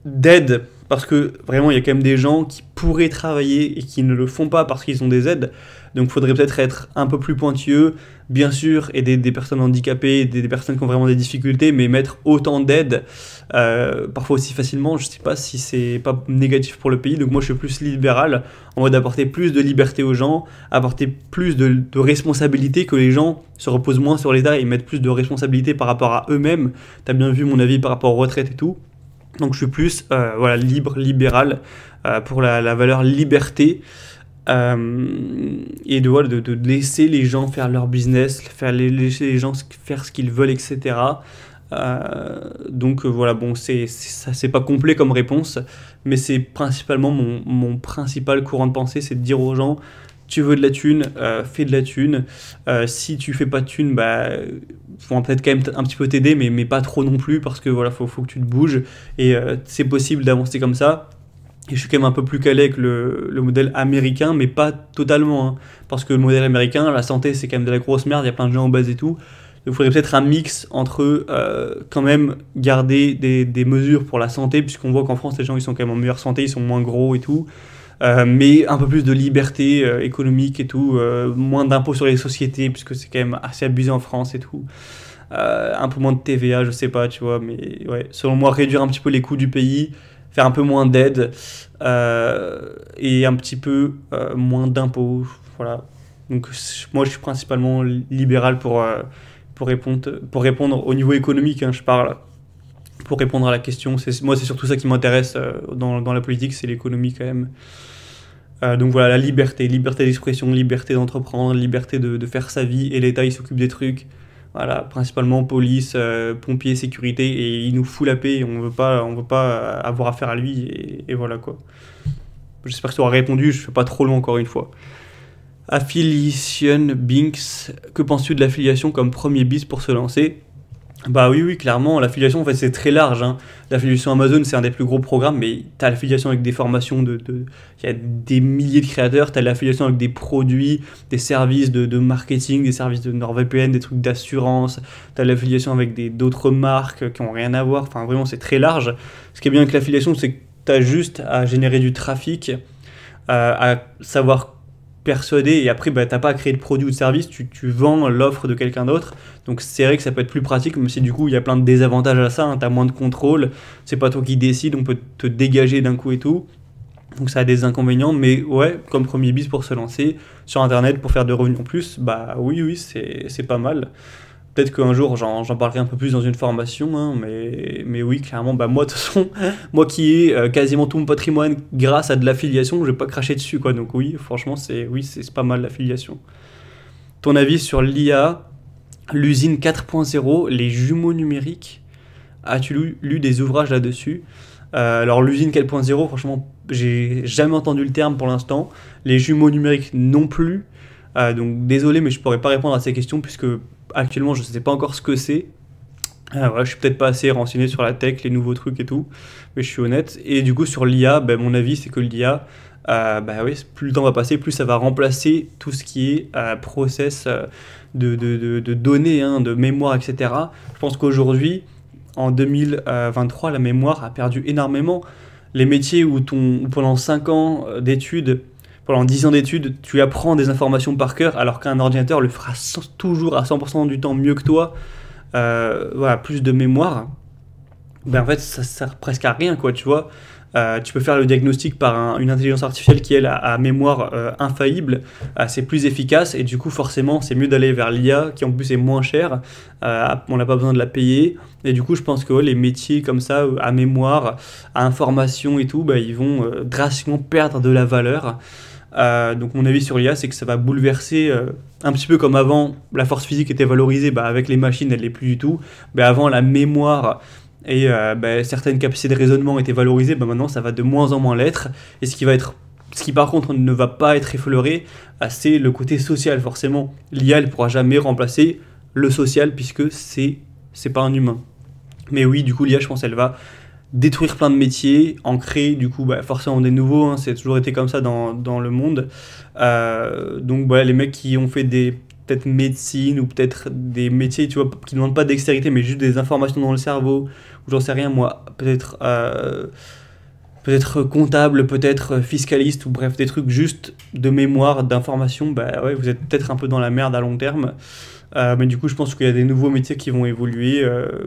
d'aide, parce que vraiment il y a quand même des gens qui pourraient travailler et qui ne le font pas parce qu'ils ont des aides, donc il faudrait peut-être être un peu plus pointilleux, bien sûr, aider des personnes handicapées, des personnes qui ont vraiment des difficultés, mais mettre autant d'aide, parfois aussi facilement, je sais pas si c'est pas négatif pour le pays, donc moi je suis plus libéral, en mode apporter plus de liberté aux gens, apporter plus de responsabilité, que les gens se reposent moins sur l'État et mettent plus de responsabilité par rapport à eux-mêmes. T'as bien vu mon avis par rapport aux retraites et tout. Donc je suis plus voilà, libéral, pour la valeur liberté, et voilà, de laisser les gens faire leur business, laisser les gens faire ce qu'ils veulent, etc. Voilà, bon, c'est pas complet comme réponse, mais c'est principalement mon principal courant de pensée, c'est de dire aux gens, tu veux de la thune, fais de la thune. Si tu fais pas de thune, bah, faut peut-être quand même un petit peu t'aider, mais pas trop non plus, parce que voilà, faut que tu te bouges, et c'est possible d'avancer comme ça. Et je suis quand même un peu plus calé avec le modèle américain, mais pas totalement, hein, parce que le modèle américain, la santé, c'est quand même de la grosse merde, il y a plein de gens obèses et tout. Donc il faudrait peut-être un mix entre quand même garder des mesures pour la santé, puisqu'on voit qu'en France, les gens ils sont quand même en meilleure santé, ils sont moins gros et tout. Mais un peu plus de liberté économique et tout, moins d'impôts sur les sociétés, puisque c'est quand même assez abusé en France et tout. Un peu moins de TVA, je sais pas, tu vois, mais ouais, selon moi, réduire un petit peu les coûts du pays, faire un peu moins d'aide et un petit peu moins d'impôts, voilà. Donc moi, je suis principalement libéral pour répondre au niveau économique, hein, je parle. Pour répondre à la question, moi c'est surtout ça qui m'intéresse dans la politique, c'est l'économie quand même. Donc voilà, la liberté d'expression, liberté d'entreprendre, liberté de faire sa vie, et l'État il s'occupe des trucs. Voilà, principalement police, pompiers, sécurité, et il nous fout la paix, et on veut pas avoir affaire à lui, et voilà quoi. J'espère que tu auras répondu, je fais pas trop long encore une fois. Affiliation Binks, que penses-tu de l'affiliation comme premier bis pour se lancer? Bah oui, clairement, l'affiliation, en fait, c'est très large, hein. L'affiliation Amazon, c'est un des plus gros programmes, mais t'as l'affiliation avec des formations il y a des milliers de créateurs, t'as l'affiliation avec des produits, des services de marketing, des services de NordVPN, des trucs d'assurance, t'as l'affiliation avec d'autres marques qui ont rien à voir, enfin, vraiment, c'est très large. Ce qui est bien avec l'affiliation, c'est que t'as juste à générer du trafic, à savoir persuader, et après bah, t'as pas à créer de produit ou de service, tu vends l'offre de quelqu'un d'autre. Donc c'est vrai que ça peut être plus pratique, même si du coup il y a plein de désavantages à ça, hein. T'as moins de contrôle, c'est pas toi qui décide, on peut te dégager d'un coup et tout. Donc ça a des inconvénients, mais ouais, comme premier bis pour se lancer sur internet pour faire de revenus en plus, bah oui, c'est pas mal. Peut-être qu'un jour j'en parlerai un peu plus dans une formation, hein, mais oui, clairement, bah moi de toute façon, moi qui ai quasiment tout mon patrimoine grâce à de l'affiliation, je vais pas cracher dessus quoi. Donc oui, franchement, c'est pas mal l'affiliation. Ton avis sur l'IA, l'usine 4.0, les jumeaux numériques, as-tu lu des ouvrages là-dessus? Alors l'usine 4.0, franchement, j'ai jamais entendu le terme pour l'instant. Les jumeaux numériques non plus. Donc désolé, mais je pourrais pas répondre à ces questions puisque actuellement je ne sais pas encore ce que c'est. Voilà, je suis peut-être pas assez renseigné sur la tech, les nouveaux trucs et tout, mais je suis honnête. Et du coup sur l'IA, ben, mon avis c'est que l'IA, bah oui, plus le temps va passer, plus ça va remplacer tout ce qui est process de données, hein, de mémoire, etc. Je pense qu'aujourd'hui, en 2023, la mémoire a perdu énormément. Les métiers où pendant 5 ans d'études, pendant 10 ans d'études, tu apprends des informations par cœur, alors qu'un ordinateur le fera toujours à 100% du temps mieux que toi, voilà, plus de mémoire, ben en fait, ça sert presque à rien, quoi, tu vois. Tu peux faire le diagnostic par une intelligence artificielle qui, elle, a mémoire infaillible, c'est plus efficace, et du coup, forcément, c'est mieux d'aller vers l'IA, qui en plus est moins cher, on n'a pas besoin de la payer, et du coup, je pense que ouais, les métiers comme ça, à mémoire, à information et tout, bah, ils vont drastiquement perdre de la valeur. Donc mon avis sur l'IA, c'est que ça va bouleverser un petit peu comme avant, la force physique était valorisée, bah, avec les machines, elle l'est plus du tout. Bah, avant, la mémoire et bah, certaines capacités de raisonnement étaient valorisées, bah, maintenant ça va de moins en moins l'être. Et ce qui par contre ne va pas être effleuré, c'est le côté social forcément. L'IA, elle pourra jamais remplacer le social puisque c'est pas un humain. Mais oui, du coup, l'IA, je pense, elle va détruire plein de métiers, en créer du coup bah, forcément des nouveaux, hein, c'est toujours été comme ça dans le monde. Donc voilà, les mecs qui ont fait peut-être médecine ou peut-être des métiers tu vois, qui ne demandent pas de dextérité mais juste des informations dans le cerveau, ou j'en sais rien moi, peut-être comptable, peut-être fiscaliste, ou bref, des trucs juste de mémoire, d'information, bah ouais, vous êtes peut-être un peu dans la merde à long terme. Mais du coup, je pense qu'il y a des nouveaux métiers qui vont évoluer,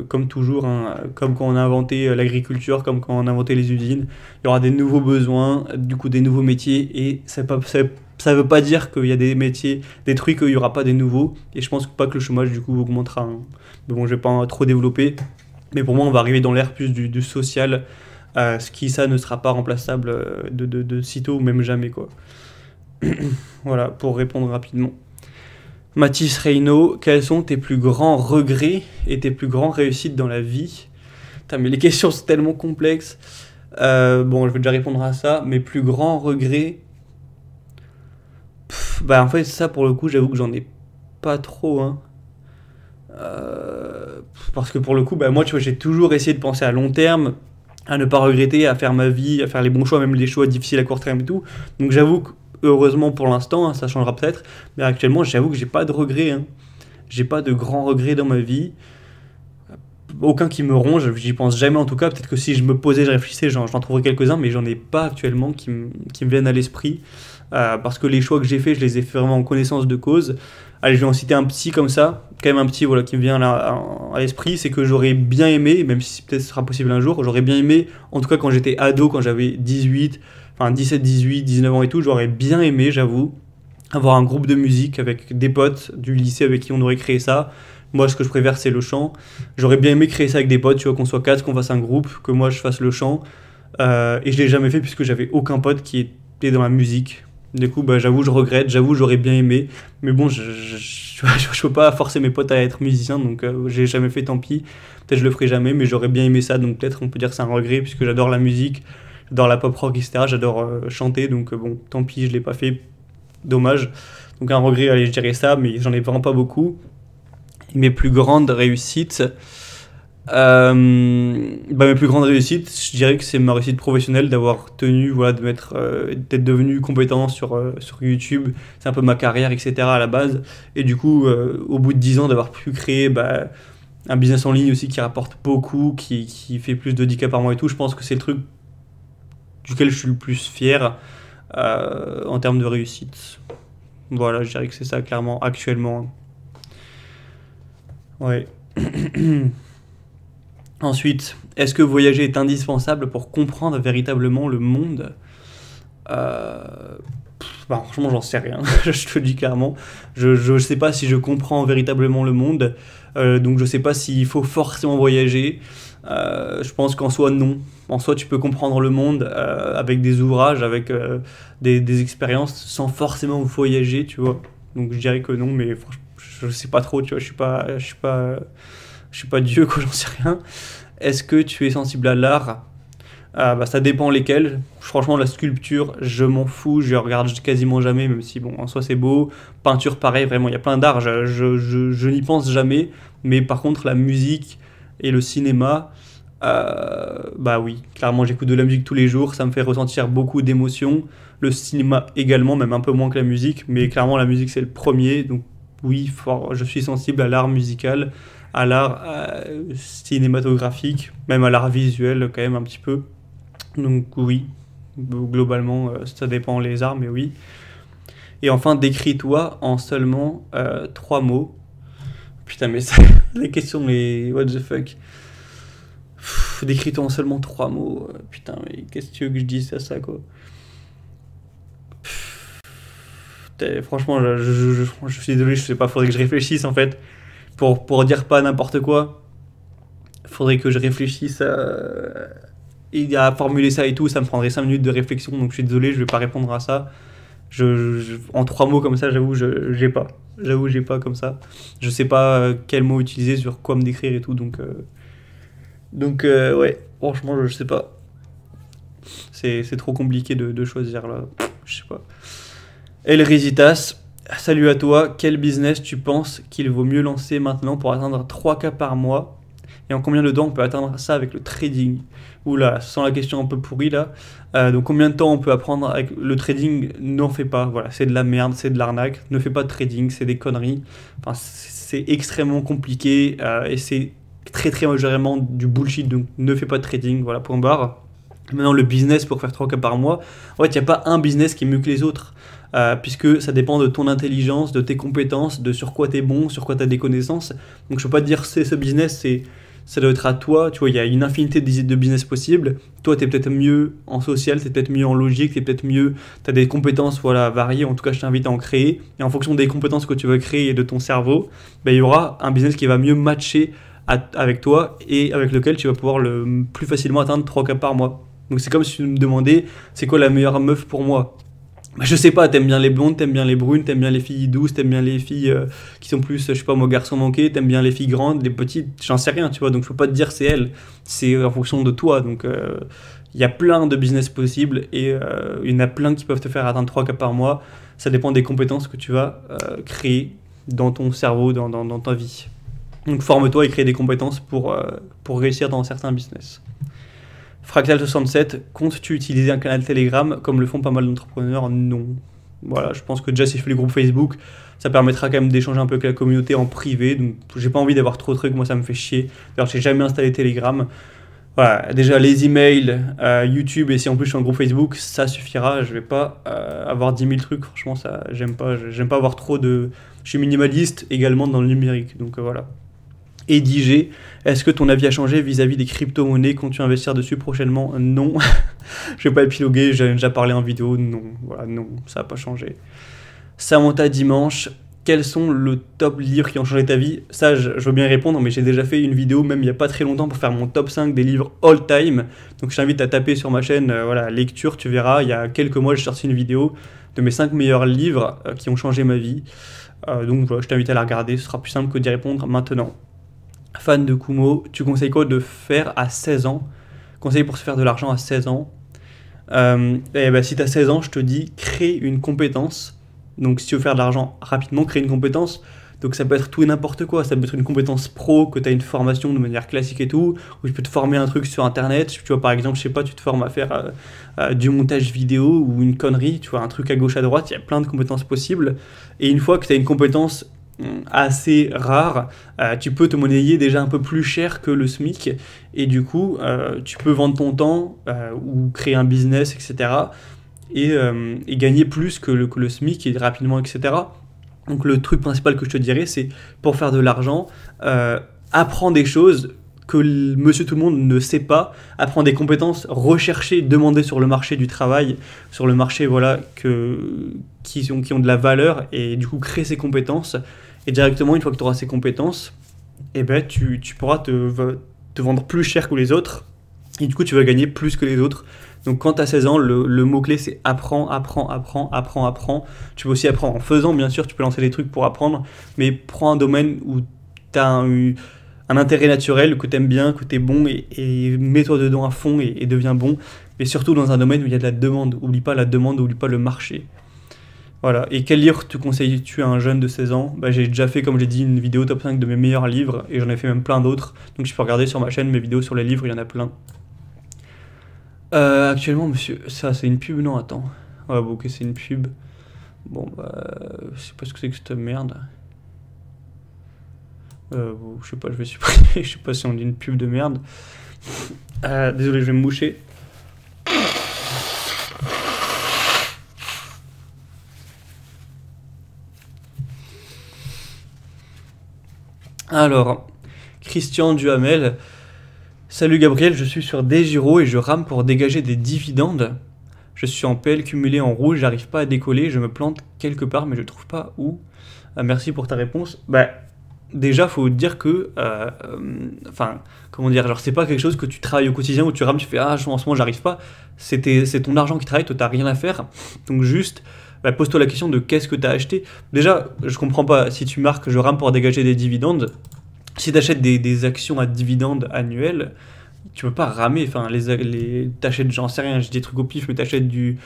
comme toujours, hein, comme quand on a inventé l'agriculture, comme quand on a inventé les usines. Il y aura des nouveaux besoins, du coup des nouveaux métiers, et ça veut pas dire qu'il y a des métiers détruits, qu'il y aura pas des nouveaux. Et je pense pas que le chômage, du coup, augmentera, hein. Mais bon, je vais pas trop développer. Mais pour moi, on va arriver dans l'ère plus du social, ce qui, ça, ne sera pas remplaçable de sitôt, ou même jamais, quoi. Voilà, pour répondre rapidement. Mathis Reynaud, quels sont tes plus grands regrets et tes plus grandes réussites dans la vie? Putain, mais les questions sont tellement complexes. Bon, je vais déjà répondre à ça. Mes plus grands regrets. Bah, en fait, ça pour le coup, j'avoue que j'en ai pas trop, hein. Parce que pour le coup, bah, moi, tu vois, j'ai toujours essayé de penser à long terme, à ne pas regretter, à faire ma vie, à faire les bons choix, même les choix difficiles à court terme et tout. Donc, j'avoue que, heureusement pour l'instant, hein, ça changera peut-être, mais actuellement, j'avoue que j'ai pas de regrets, hein. J'ai pas de grands regrets dans ma vie. Aucun qui me ronge, j'y pense jamais en tout cas. Peut-être que si je me posais, je réfléchissais, j'en trouverais quelques-uns, mais j'en ai pas actuellement qui me viennent à l'esprit. Parce que les choix que j'ai faits, je les ai fait vraiment en connaissance de cause. Allez, je vais en citer un petit comme ça, quand même un petit voilà, qui me vient là, à l'esprit, c'est que j'aurais bien aimé, même si peut-être ce sera possible un jour, j'aurais bien aimé, en tout cas quand j'étais ado, quand j'avais 18, enfin 17, 18, 19 ans et tout, j'aurais bien aimé, j'avoue, avoir un groupe de musique avec des potes du lycée avec qui on aurait créé ça. Moi, ce que je préfère, c'est le chant. J'aurais bien aimé créer ça avec des potes, tu vois, qu'on soit quatre, qu'on fasse un groupe, que moi je fasse le chant. Et je l'ai jamais fait puisque j'avais aucun pote qui était dans la musique. Du coup, bah, j'avoue, je regrette, j'avoue, j'aurais bien aimé. Mais bon, je peux pas forcer mes potes à être musiciens, donc j'ai jamais fait, tant pis. Peut-être je le ferai jamais, mais j'aurais bien aimé ça, donc peut-être on peut dire que c'est un regret puisque j'adore la musique, j'adore la pop rock, etc. J'adore chanter, donc bon, tant pis, je l'ai pas fait. Dommage. Donc un regret, allez, je dirais ça, mais j'en ai vraiment pas beaucoup. Mes plus grandes réussites, mes plus grandes réussites, je dirais que c'est ma réussite professionnelle d'avoir tenu, voilà, d'être devenu compétent sur YouTube. C'est un peu ma carrière, etc. à la base. Et du coup, au bout de 10 ans, d'avoir pu créer un business en ligne aussi qui rapporte beaucoup, qui fait plus de 10K par mois et tout, je pense que c'est le truc duquel je suis le plus fier en termes de réussite. Voilà, je dirais que c'est ça clairement actuellement. Ouais. Ensuite, est-ce que voyager est indispensable pour comprendre véritablement le monde? euh... Franchement, j'en sais rien. Je te le dis clairement. Je sais pas si je comprends véritablement le monde. Donc je sais pas s'il faut forcément voyager. Je pense qu'en soi, non. En soi, tu peux comprendre le monde avec des ouvrages, avec des expériences, sans forcément voyager, tu vois. Donc je dirais que non, mais franchement, je sais pas trop, tu vois. Je suis pas Dieu, quoi, j'en sais rien. Est-ce que tu es sensible à l'art? Ça dépend lesquels. Franchement, la sculpture, je m'en fous, je regarde quasiment jamais, même si, bon, en soi, c'est beau. Peinture, pareil, vraiment, il y a plein d'art, je n'y pense jamais. Mais par contre, la musique et le cinéma, bah oui, clairement, j'écoute de la musique tous les jours, ça me fait ressentir beaucoup d'émotions. Le cinéma également, même un peu moins que la musique, mais clairement, la musique, c'est le premier. Donc, oui, je suis sensible à l'art musical, à l'art cinématographique, même à l'art visuel, quand même, un petit peu. Donc oui, globalement, ça dépend les arts, mais oui. Et enfin, décris-toi en seulement 3 mots. Putain, mais ça, les questions, mais what the fuck. Décris-toi en seulement 3 mots. Putain, mais qu'est-ce que tu veux que je dise à ça, quoi. Franchement, je suis désolé, je sais pas, faudrait que je réfléchisse en fait. Pour dire pas n'importe quoi, faudrait que je réfléchisse à formuler ça et tout, ça me prendrait 5 minutes de réflexion, donc je suis désolé, je vais pas répondre à ça. En 3 mots comme ça, j'avoue, j'ai pas. J'avoue, j'ai pas comme ça. Je sais pas quel mot utiliser, sur quoi me décrire et tout, donc ouais, franchement, je sais pas. C'est trop compliqué de choisir là. Je sais pas. El Rizitas, salut à toi. Quel business tu penses qu'il vaut mieux lancer maintenant pour atteindre 3K par mois? Et en combien de temps on peut atteindre ça avec le trading? Oula, sans la question un peu pourrie là. Donc combien de temps on peut apprendre avec le trading? N'en fais pas, voilà, c'est de la merde, c'est de l'arnaque. Ne fais pas de trading, c'est des conneries. Enfin, c'est extrêmement compliqué et c'est très très majoritairement du bullshit. Donc ne fais pas de trading, voilà, point barre. Maintenant, le business pour faire 3K par mois, en fait, il n'y a pas un business qui est mieux que les autres. Puisque ça dépend de ton intelligence, de tes compétences, de sur quoi tu es bon, sur quoi tu as des connaissances. Donc je peux pas te dire c'est ce business, ça doit être à toi. Tu vois, il y a une infinité de business possibles. Toi, tu es peut-être mieux en social, tu es peut-être mieux en logique, tu es peut-être mieux, tu as des compétences voilà, variées. En tout cas, je t'invite à en créer. Et en fonction des compétences que tu veux créer et de ton cerveau, il y aura un business qui va mieux matcher avec toi et avec lequel tu vas pouvoir le plus facilement atteindre 3K par mois. Donc c'est comme si tu me demandais c'est quoi la meilleure meuf pour moi. Bah, je sais pas, t'aimes bien les blondes, t'aimes bien les brunes, t'aimes bien les filles douces, t'aimes bien les filles qui sont plus, je sais pas moi, garçons manqués, t'aimes bien les filles grandes, les petites, j'en sais rien, tu vois, donc je peux pas te dire c'est elles, c'est en fonction de toi, donc il y a plein de business possibles et il y en a plein qui peuvent te faire atteindre 3K par mois, ça dépend des compétences que tu vas créer dans ton cerveau, dans ta vie. Donc forme-toi et crée des compétences pour réussir dans certains business. Fractal67, comptes-tu utiliser un canal Telegram comme le font pas mal d'entrepreneurs? Non. Voilà, je pense que déjà si je fais le groupe Facebook, ça permettra quand même d'échanger un peu avec la communauté en privé. Donc j'ai pas envie d'avoir trop de trucs, moi ça me fait chier. D'ailleurs, j'ai jamais installé Telegram. Voilà, déjà les emails, YouTube et si en plus je suis en groupe Facebook, ça suffira. Je vais pas avoir 10 000 trucs, franchement, ça j'aime pas. J'aime pas avoir trop de. Je suis minimaliste également dans le numérique, donc voilà. Et DJ, est-ce que ton avis a changé vis-à-vis des crypto-monnaies? Comptes-tu investir dessus prochainement? Non. Je vais pas épiloguer, j'en ai déjà parlé en vidéo. Non, voilà, non, ça n'a pas changé. Samantha Dimanche, quels sont le top livres qui ont changé ta vie? Ça, je veux bien y répondre, mais j'ai déjà fait une vidéo, même il n'y a pas très longtemps, pour faire mon top 5 des livres all time. Donc je t'invite à taper sur ma chaîne, voilà, lecture, tu verras. Il y a quelques mois, j'ai sorti une vidéo de mes 5 meilleurs livres qui ont changé ma vie. Donc voilà, je t'invite à la regarder, ce sera plus simple que d'y répondre maintenant. Fan de Kumo, tu conseilles quoi de faire à 16 ans? Conseil pour se faire de l'argent à 16 ans. Et ben, si tu as 16 ans, je te dis, crée une compétence. Donc si tu veux faire de l'argent rapidement, crée une compétence. Donc ça peut être tout et n'importe quoi. Ça peut être une compétence pro, que tu as une formation de manière classique et tout. Ou tu peux te former un truc sur Internet. Tu vois, par exemple, je sais pas, tu te formes à faire du montage vidéo ou une connerie. Tu vois, un truc à gauche, à droite. Il y a plein de compétences possibles. Et une fois que tu as une compétence assez rare, tu peux te monnayer déjà un peu plus cher que le SMIC et du coup tu peux vendre ton temps ou créer un business, etc. et gagner plus que le SMIC et rapidement, etc. Donc le truc principal que je te dirais, c'est pour faire de l'argent, apprends des choses que monsieur tout le monde ne sait pas, apprends des compétences, rechercher, demander sur le marché du travail, sur le marché voilà, qui ont de la valeur et du coup créer ces compétences. Et directement, une fois que tu auras ces compétences, eh ben, tu pourras te vendre plus cher que les autres et du coup tu vas gagner plus que les autres. Donc quand tu as 16 ans, le mot-clé c'est apprends, apprends, apprends, apprends, apprends. Tu peux aussi apprendre en faisant, bien sûr, tu peux lancer des trucs pour apprendre, mais prends un domaine où tu as un intérêt naturel, que tu aimes bien, que tu es bon et mets-toi dedans à fond et deviens bon. Mais surtout dans un domaine où il y a de la demande. Oublie pas la demande, oublie pas le marché. Voilà. Et quel livre tu conseilles-tu à un jeune de 16 ans? Bah, j'ai déjà fait, comme j'ai dit, une vidéo top 5 de mes meilleurs livres et j'en ai fait même plein d'autres. Donc tu peux regarder sur ma chaîne mes vidéos sur les livres, il y en a plein. Actuellement, monsieur, ça c'est une pub? Non, attends. Ouais, bon, ok, c'est une pub. Bon, bah, je sais pas ce que c'est que cette merde. Bon, je sais pas, je vais supprimer. Je sais pas si on dit une pub de merde. Désolé, je vais me moucher. Alors, Christian Duhamel. Salut Gabriel, je suis sur DesGiro et je rame pour dégager des dividendes. Je suis en PL cumulé en rouge, j'arrive pas à décoller, je me plante quelque part mais je trouve pas où. Merci pour ta réponse. Bah, déjà, faut dire que, enfin, comment dire, genre c'est pas quelque chose que tu travailles au quotidien où tu rames, tu fais ah en ce moment j'arrive pas. C'est ton argent qui travaille, toi t'as rien à faire. Donc juste, bah, pose-toi la question de qu'est-ce que t'as acheté. Déjà, je comprends pas si tu marques je rame pour dégager des dividendes. Si t'achètes des actions à dividendes annuels, tu peux pas ramer. Enfin, t'achètes, j'en sais rien, j'ai des trucs au pif, mais t'achètes du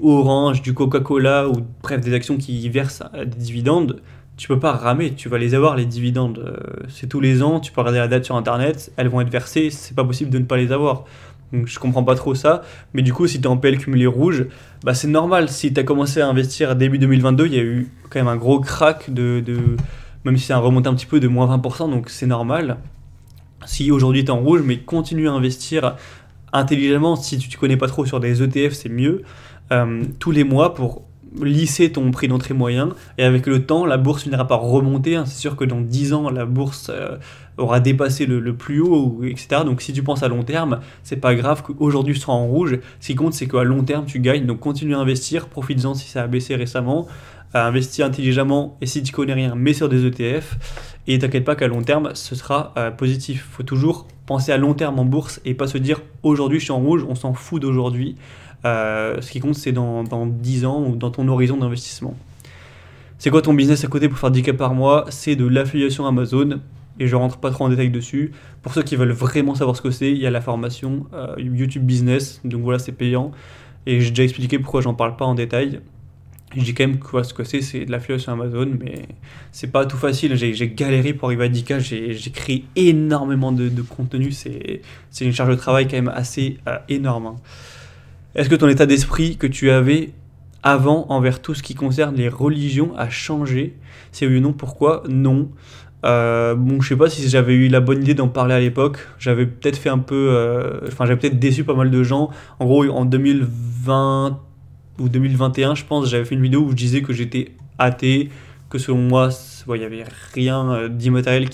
Orange, du Coca-Cola ou bref des actions qui versent des dividendes. Tu peux pas ramer, tu vas les avoir les dividendes. C'est tous les ans, tu peux regarder la date sur internet, elles vont être versées, c'est pas possible de ne pas les avoir. Donc je comprends pas trop ça, mais du coup si t'es en PL cumulé rouge, bah c'est normal. Si t'as commencé à investir début 2022, il y a eu quand même un gros crack même si ça a remonté un petit peu de moins 20%, donc c'est normal. Si aujourd'hui t'es en rouge, mais continue à investir intelligemment, si tu te connais pas trop sur des ETF, c'est mieux, tous les mois pour lisser ton prix d'entrée moyen, et avec le temps, la bourse finira par remonter, hein. C'est sûr que dans 10 ans, la bourse aura dépassé le plus haut, etc. Donc si tu penses à long terme, c'est pas grave qu'aujourd'hui tu seras en rouge, ce qui compte c'est qu'à long terme tu gagnes, donc continue à investir, profites-en si ça a baissé récemment, investis intelligemment, et si tu connais rien, mets sur des ETF, et t'inquiète pas qu'à long terme, ce sera positif. Faut toujours penser à long terme en bourse et pas se dire aujourd'hui je suis en rouge, on s'en fout d'aujourd'hui. Ce qui compte c'est dans 10 ans ou dans ton horizon d'investissement. C'est quoi ton business à côté pour faire 10K par mois? C'est de l'affiliation Amazon et je rentre pas trop en détail dessus. Pour ceux qui veulent vraiment savoir ce que c'est, il y a la formation YouTube Business, donc voilà c'est payant et j'ai déjà expliqué pourquoi j'en parle pas en détail. Je dis quand même quoi ce que c'est de l'affiliation Amazon, mais c'est pas tout facile. J'ai galéré pour arriver à 10K, j'ai créé énormément de contenu, c'est une charge de travail quand même assez énorme. Hein. Est-ce que ton état d'esprit que tu avais avant envers tout ce qui concerne les religions a changé? Si oui ou non, pourquoi? Non. Bon, je sais pas si j'avais eu la bonne idée d'en parler à l'époque. J'avais peut-être fait un peu... Enfin, j'avais peut-être déçu pas mal de gens. En gros, en 2020 ou 2021, je pense, j'avais fait une vidéo où je disais que j'étais athée, que selon moi, il n'y avait rien d'immatériel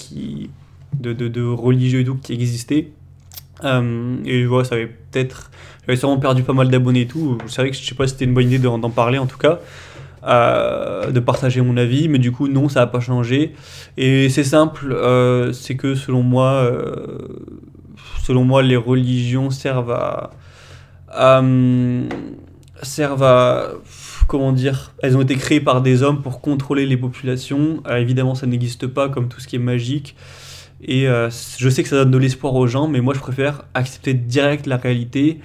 de religieux et tout qui existait. Et voilà, ça avait peut-être... J'avais sûrement perdu pas mal d'abonnés et tout. C'est vrai que je sais pas si c'était une bonne idée d'en parler en tout cas. De partager mon avis, mais du coup non, ça n'a pas changé. Et c'est simple, c'est que selon moi, les religions servent à comment dire, elles ont été créées par des hommes pour contrôler les populations. Évidemment, ça n'existe pas comme tout ce qui est magique. Et je sais que ça donne de l'espoir aux gens, mais moi je préfère accepter direct la réalité.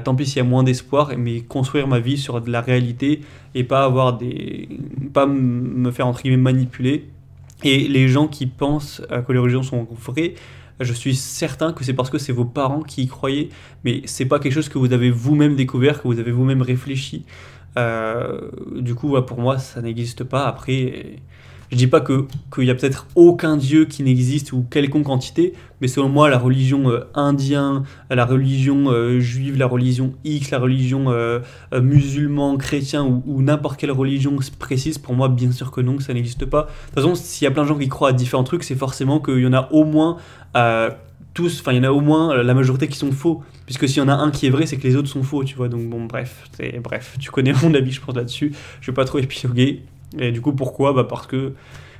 Tant pis s'il y a moins d'espoir, mais construire ma vie sur de la réalité et pas pas me faire entre guillemets manipuler. Et les gens qui pensent que les religions sont vraies, je suis certain que c'est parce que c'est vos parents qui y croyaient, mais c'est pas quelque chose que vous avez vous-même découvert, que vous avez vous-même réfléchi. Du coup, pour moi, ça n'existe pas. Après, je dis pas qu'il y a peut-être aucun dieu qui n'existe ou quelconque entité, mais selon moi, la religion indienne, la religion juive, la religion X, la religion musulman, chrétien ou n'importe quelle religion précise, pour moi, bien sûr que non, que ça n'existe pas. De toute façon, s'il y a plein de gens qui croient à différents trucs, c'est forcément qu'il y en a au moins il y en a au moins la majorité qui sont faux. Puisque s'il y en a un qui est vrai, c'est que les autres sont faux, tu vois. Donc bon, bref, tu connais mon avis, je pense, là-dessus. Je vais pas trop épiloguer. Et du coup, pourquoi? Parce que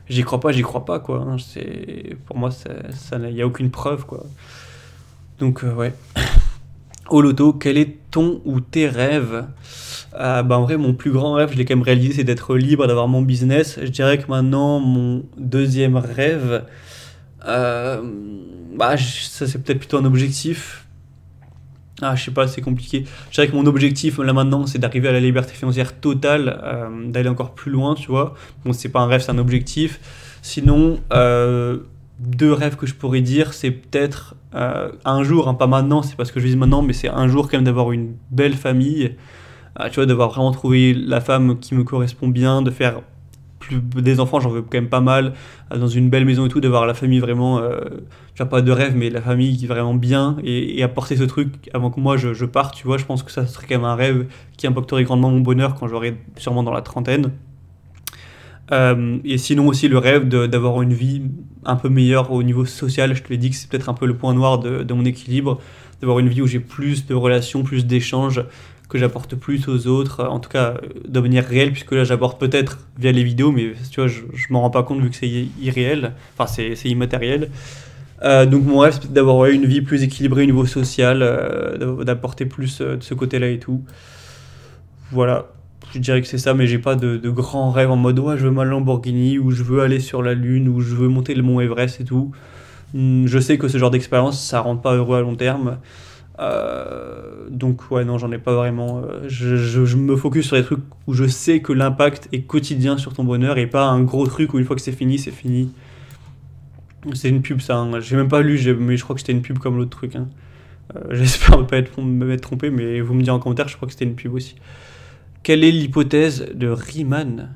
j'y crois pas, quoi. Hein. Pour moi, il n'y a aucune preuve, quoi. Donc, ouais. Au loto, quel est ton ou tes rêves? En vrai, mon plus grand rêve, je l'ai quand même réalisé, c'est d'être libre, d'avoir mon business. Je dirais que maintenant, mon deuxième rêve, ça c'est peut-être plutôt un objectif. Je sais pas, c'est compliqué. Je dirais que mon objectif là maintenant, c'est d'arriver à la liberté financière totale, d'aller encore plus loin, tu vois. Bon, c'est pas un rêve, c'est un objectif. Sinon, deux rêves que je pourrais dire, c'est peut-être un jour, hein, pas maintenant, c'est pas ce que je vise maintenant, mais c'est un jour quand même d'avoir une belle famille, tu vois, d'avoir vraiment trouvé la femme qui me correspond bien, de faire des enfants, j'en veux quand même pas mal, dans une belle maison et tout, d'avoir la famille vraiment, pas de rêve, mais la famille qui est vraiment bien, et apporter ce truc avant que moi je parte, tu vois, je pense que ça serait quand même un rêve qui impacterait grandement mon bonheur quand j'aurai sûrement dans la trentaine. Et sinon aussi le rêve d'avoir une vie un peu meilleure au niveau social, je te l'ai dit que c'est peut-être un peu le point noir de mon équilibre, d'avoir une vie où j'ai plus de relations, plus d'échanges, que j'apporte plus aux autres, en tout cas de manière réelle, puisque là j'apporte peut-être via les vidéos, mais tu vois, je m'en rends pas compte vu que c'est irréel, enfin c'est immatériel. Donc mon rêve c'est peut-être d'avoir une vie plus équilibrée au niveau social, d'apporter plus de ce côté-là et tout. Voilà, je dirais que c'est ça, mais j'ai pas de grands rêves en mode ouais, je veux ma Lamborghini, ou je veux aller sur la Lune, ou je veux monter le mont Everest et tout. Je sais que ce genre d'expérience, ça rend pas heureux à long terme. Donc ouais, non, j'en ai pas vraiment. Je me focus sur les trucs où je sais que l'impact est quotidien sur ton bonheur et pas un gros truc où une fois que c'est fini, c'est fini. C'est une pub ça, hein. J'ai même pas lu, mais je crois que c'était une pub comme l'autre truc. Hein. J'espère ne pas m'être trompé, mais vous me direz en commentaire, je crois que c'était une pub aussi. Quelle est l'hypothèse de Riemann?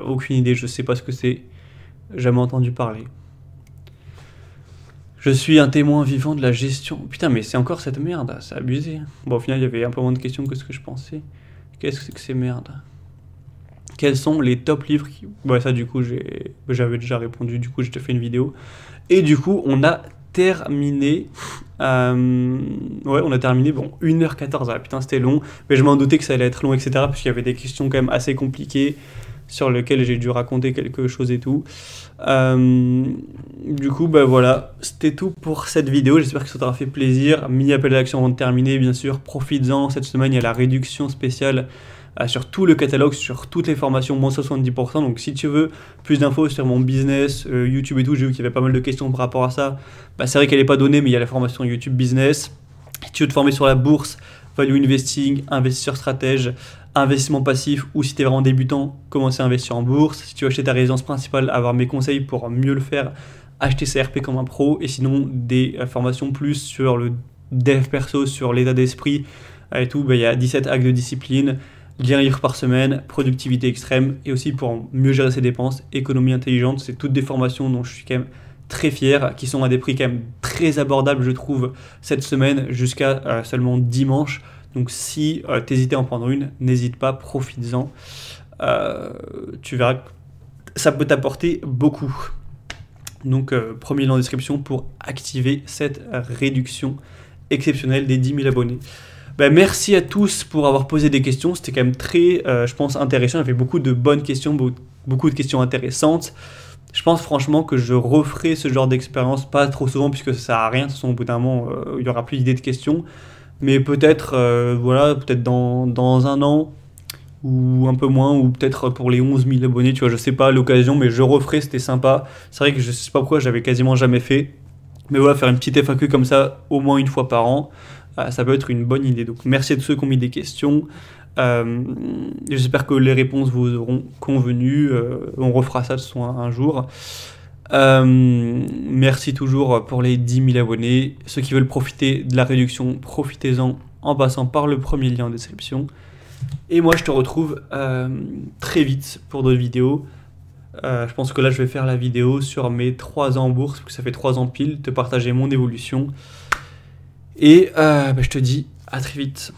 Aucune idée, je sais pas ce que c'est. Jamais entendu parler. Je suis un témoin vivant de la gestion. Putain, mais c'est encore cette merde, c'est abusé. Bon, au final, il y avait un peu moins de questions que ce que je pensais. Qu'est-ce que c'est que ces merdes? Quels sont les top livres qui... Ouais, ça, du coup, j'avais déjà répondu. Du coup, j'ai fait une vidéo. Et du coup, on a terminé. Ouais, on a terminé. Bon, 1h14. Ah, putain, c'était long. Mais je m'en doutais que ça allait être long, etc. Parce qu'il y avait des questions quand même assez compliquées. sur lequel j'ai dû raconter quelque chose et tout. Du coup, bah voilà, c'était tout pour cette vidéo. J'espère que ça t'aura fait plaisir. Mini appel à l'action avant de terminer, bien sûr. Profites-en. Cette semaine, il y a la réduction spéciale sur tout le catalogue, sur toutes les formations, moins 70%. Donc, si tu veux plus d'infos sur mon business, YouTube et tout, j'ai vu qu'il y avait pas mal de questions par rapport à ça. Bah, c'est vrai qu'elle n'est pas donnée, mais il y a la formation YouTube Business. Si tu veux te former sur la bourse, value investing, investisseur stratège, investissement passif, ou si tu es vraiment débutant, commencer à investir en bourse. Si tu veux acheter ta résidence principale, avoir mes conseils pour mieux le faire, acheter CRP comme un pro. Et sinon, des formations plus sur le dev perso, sur l'état d'esprit et tout. Il y a 17 actes de discipline, 10 livres par semaine, productivité extrême, et aussi pour mieux gérer ses dépenses, économie intelligente. C'est toutes des formations dont je suis quand même très fier, qui sont à des prix quand même très abordables, je trouve, cette semaine, jusqu'à seulement dimanche. Donc si tu hésitais à en prendre une, n'hésite pas, profites-en. Tu verras que ça peut t'apporter beaucoup. Donc premier lien en description pour activer cette réduction exceptionnelle des 10 000 abonnés. Ben, merci à tous pour avoir posé des questions. C'était quand même très, je pense, intéressant. Il y avait beaucoup de bonnes questions, beaucoup de questions intéressantes. Je pense franchement que je referai ce genre d'expérience pas trop souvent puisque ça sert à rien. De toute façon, au bout d'un moment, il n'y aura plus d'idées de questions. Mais peut-être voilà, peut-être dans un an ou un peu moins, ou peut-être pour les 11 000 abonnés, tu vois, je sais pas l'occasion, mais je referai, c'était sympa. C'est vrai que je sais pas pourquoi j'avais quasiment jamais fait. Mais voilà, faire une petite FAQ comme ça, au moins une fois par an, ça peut être une bonne idée. Donc merci à tous ceux qui ont mis des questions. J'espère que les réponses vous auront convenu. On refera ça de toute façon un jour. Merci toujours pour les 10 000 abonnés. Ceux qui veulent profiter de la réduction, profitez-en en passant par le premier lien en description. Et moi je te retrouve très vite pour d'autres vidéos. Je pense que là je vais faire la vidéo sur mes 3 ans en bourse, parce que ça fait 3 ans pile, te partager mon évolution. Et je te dis à très vite.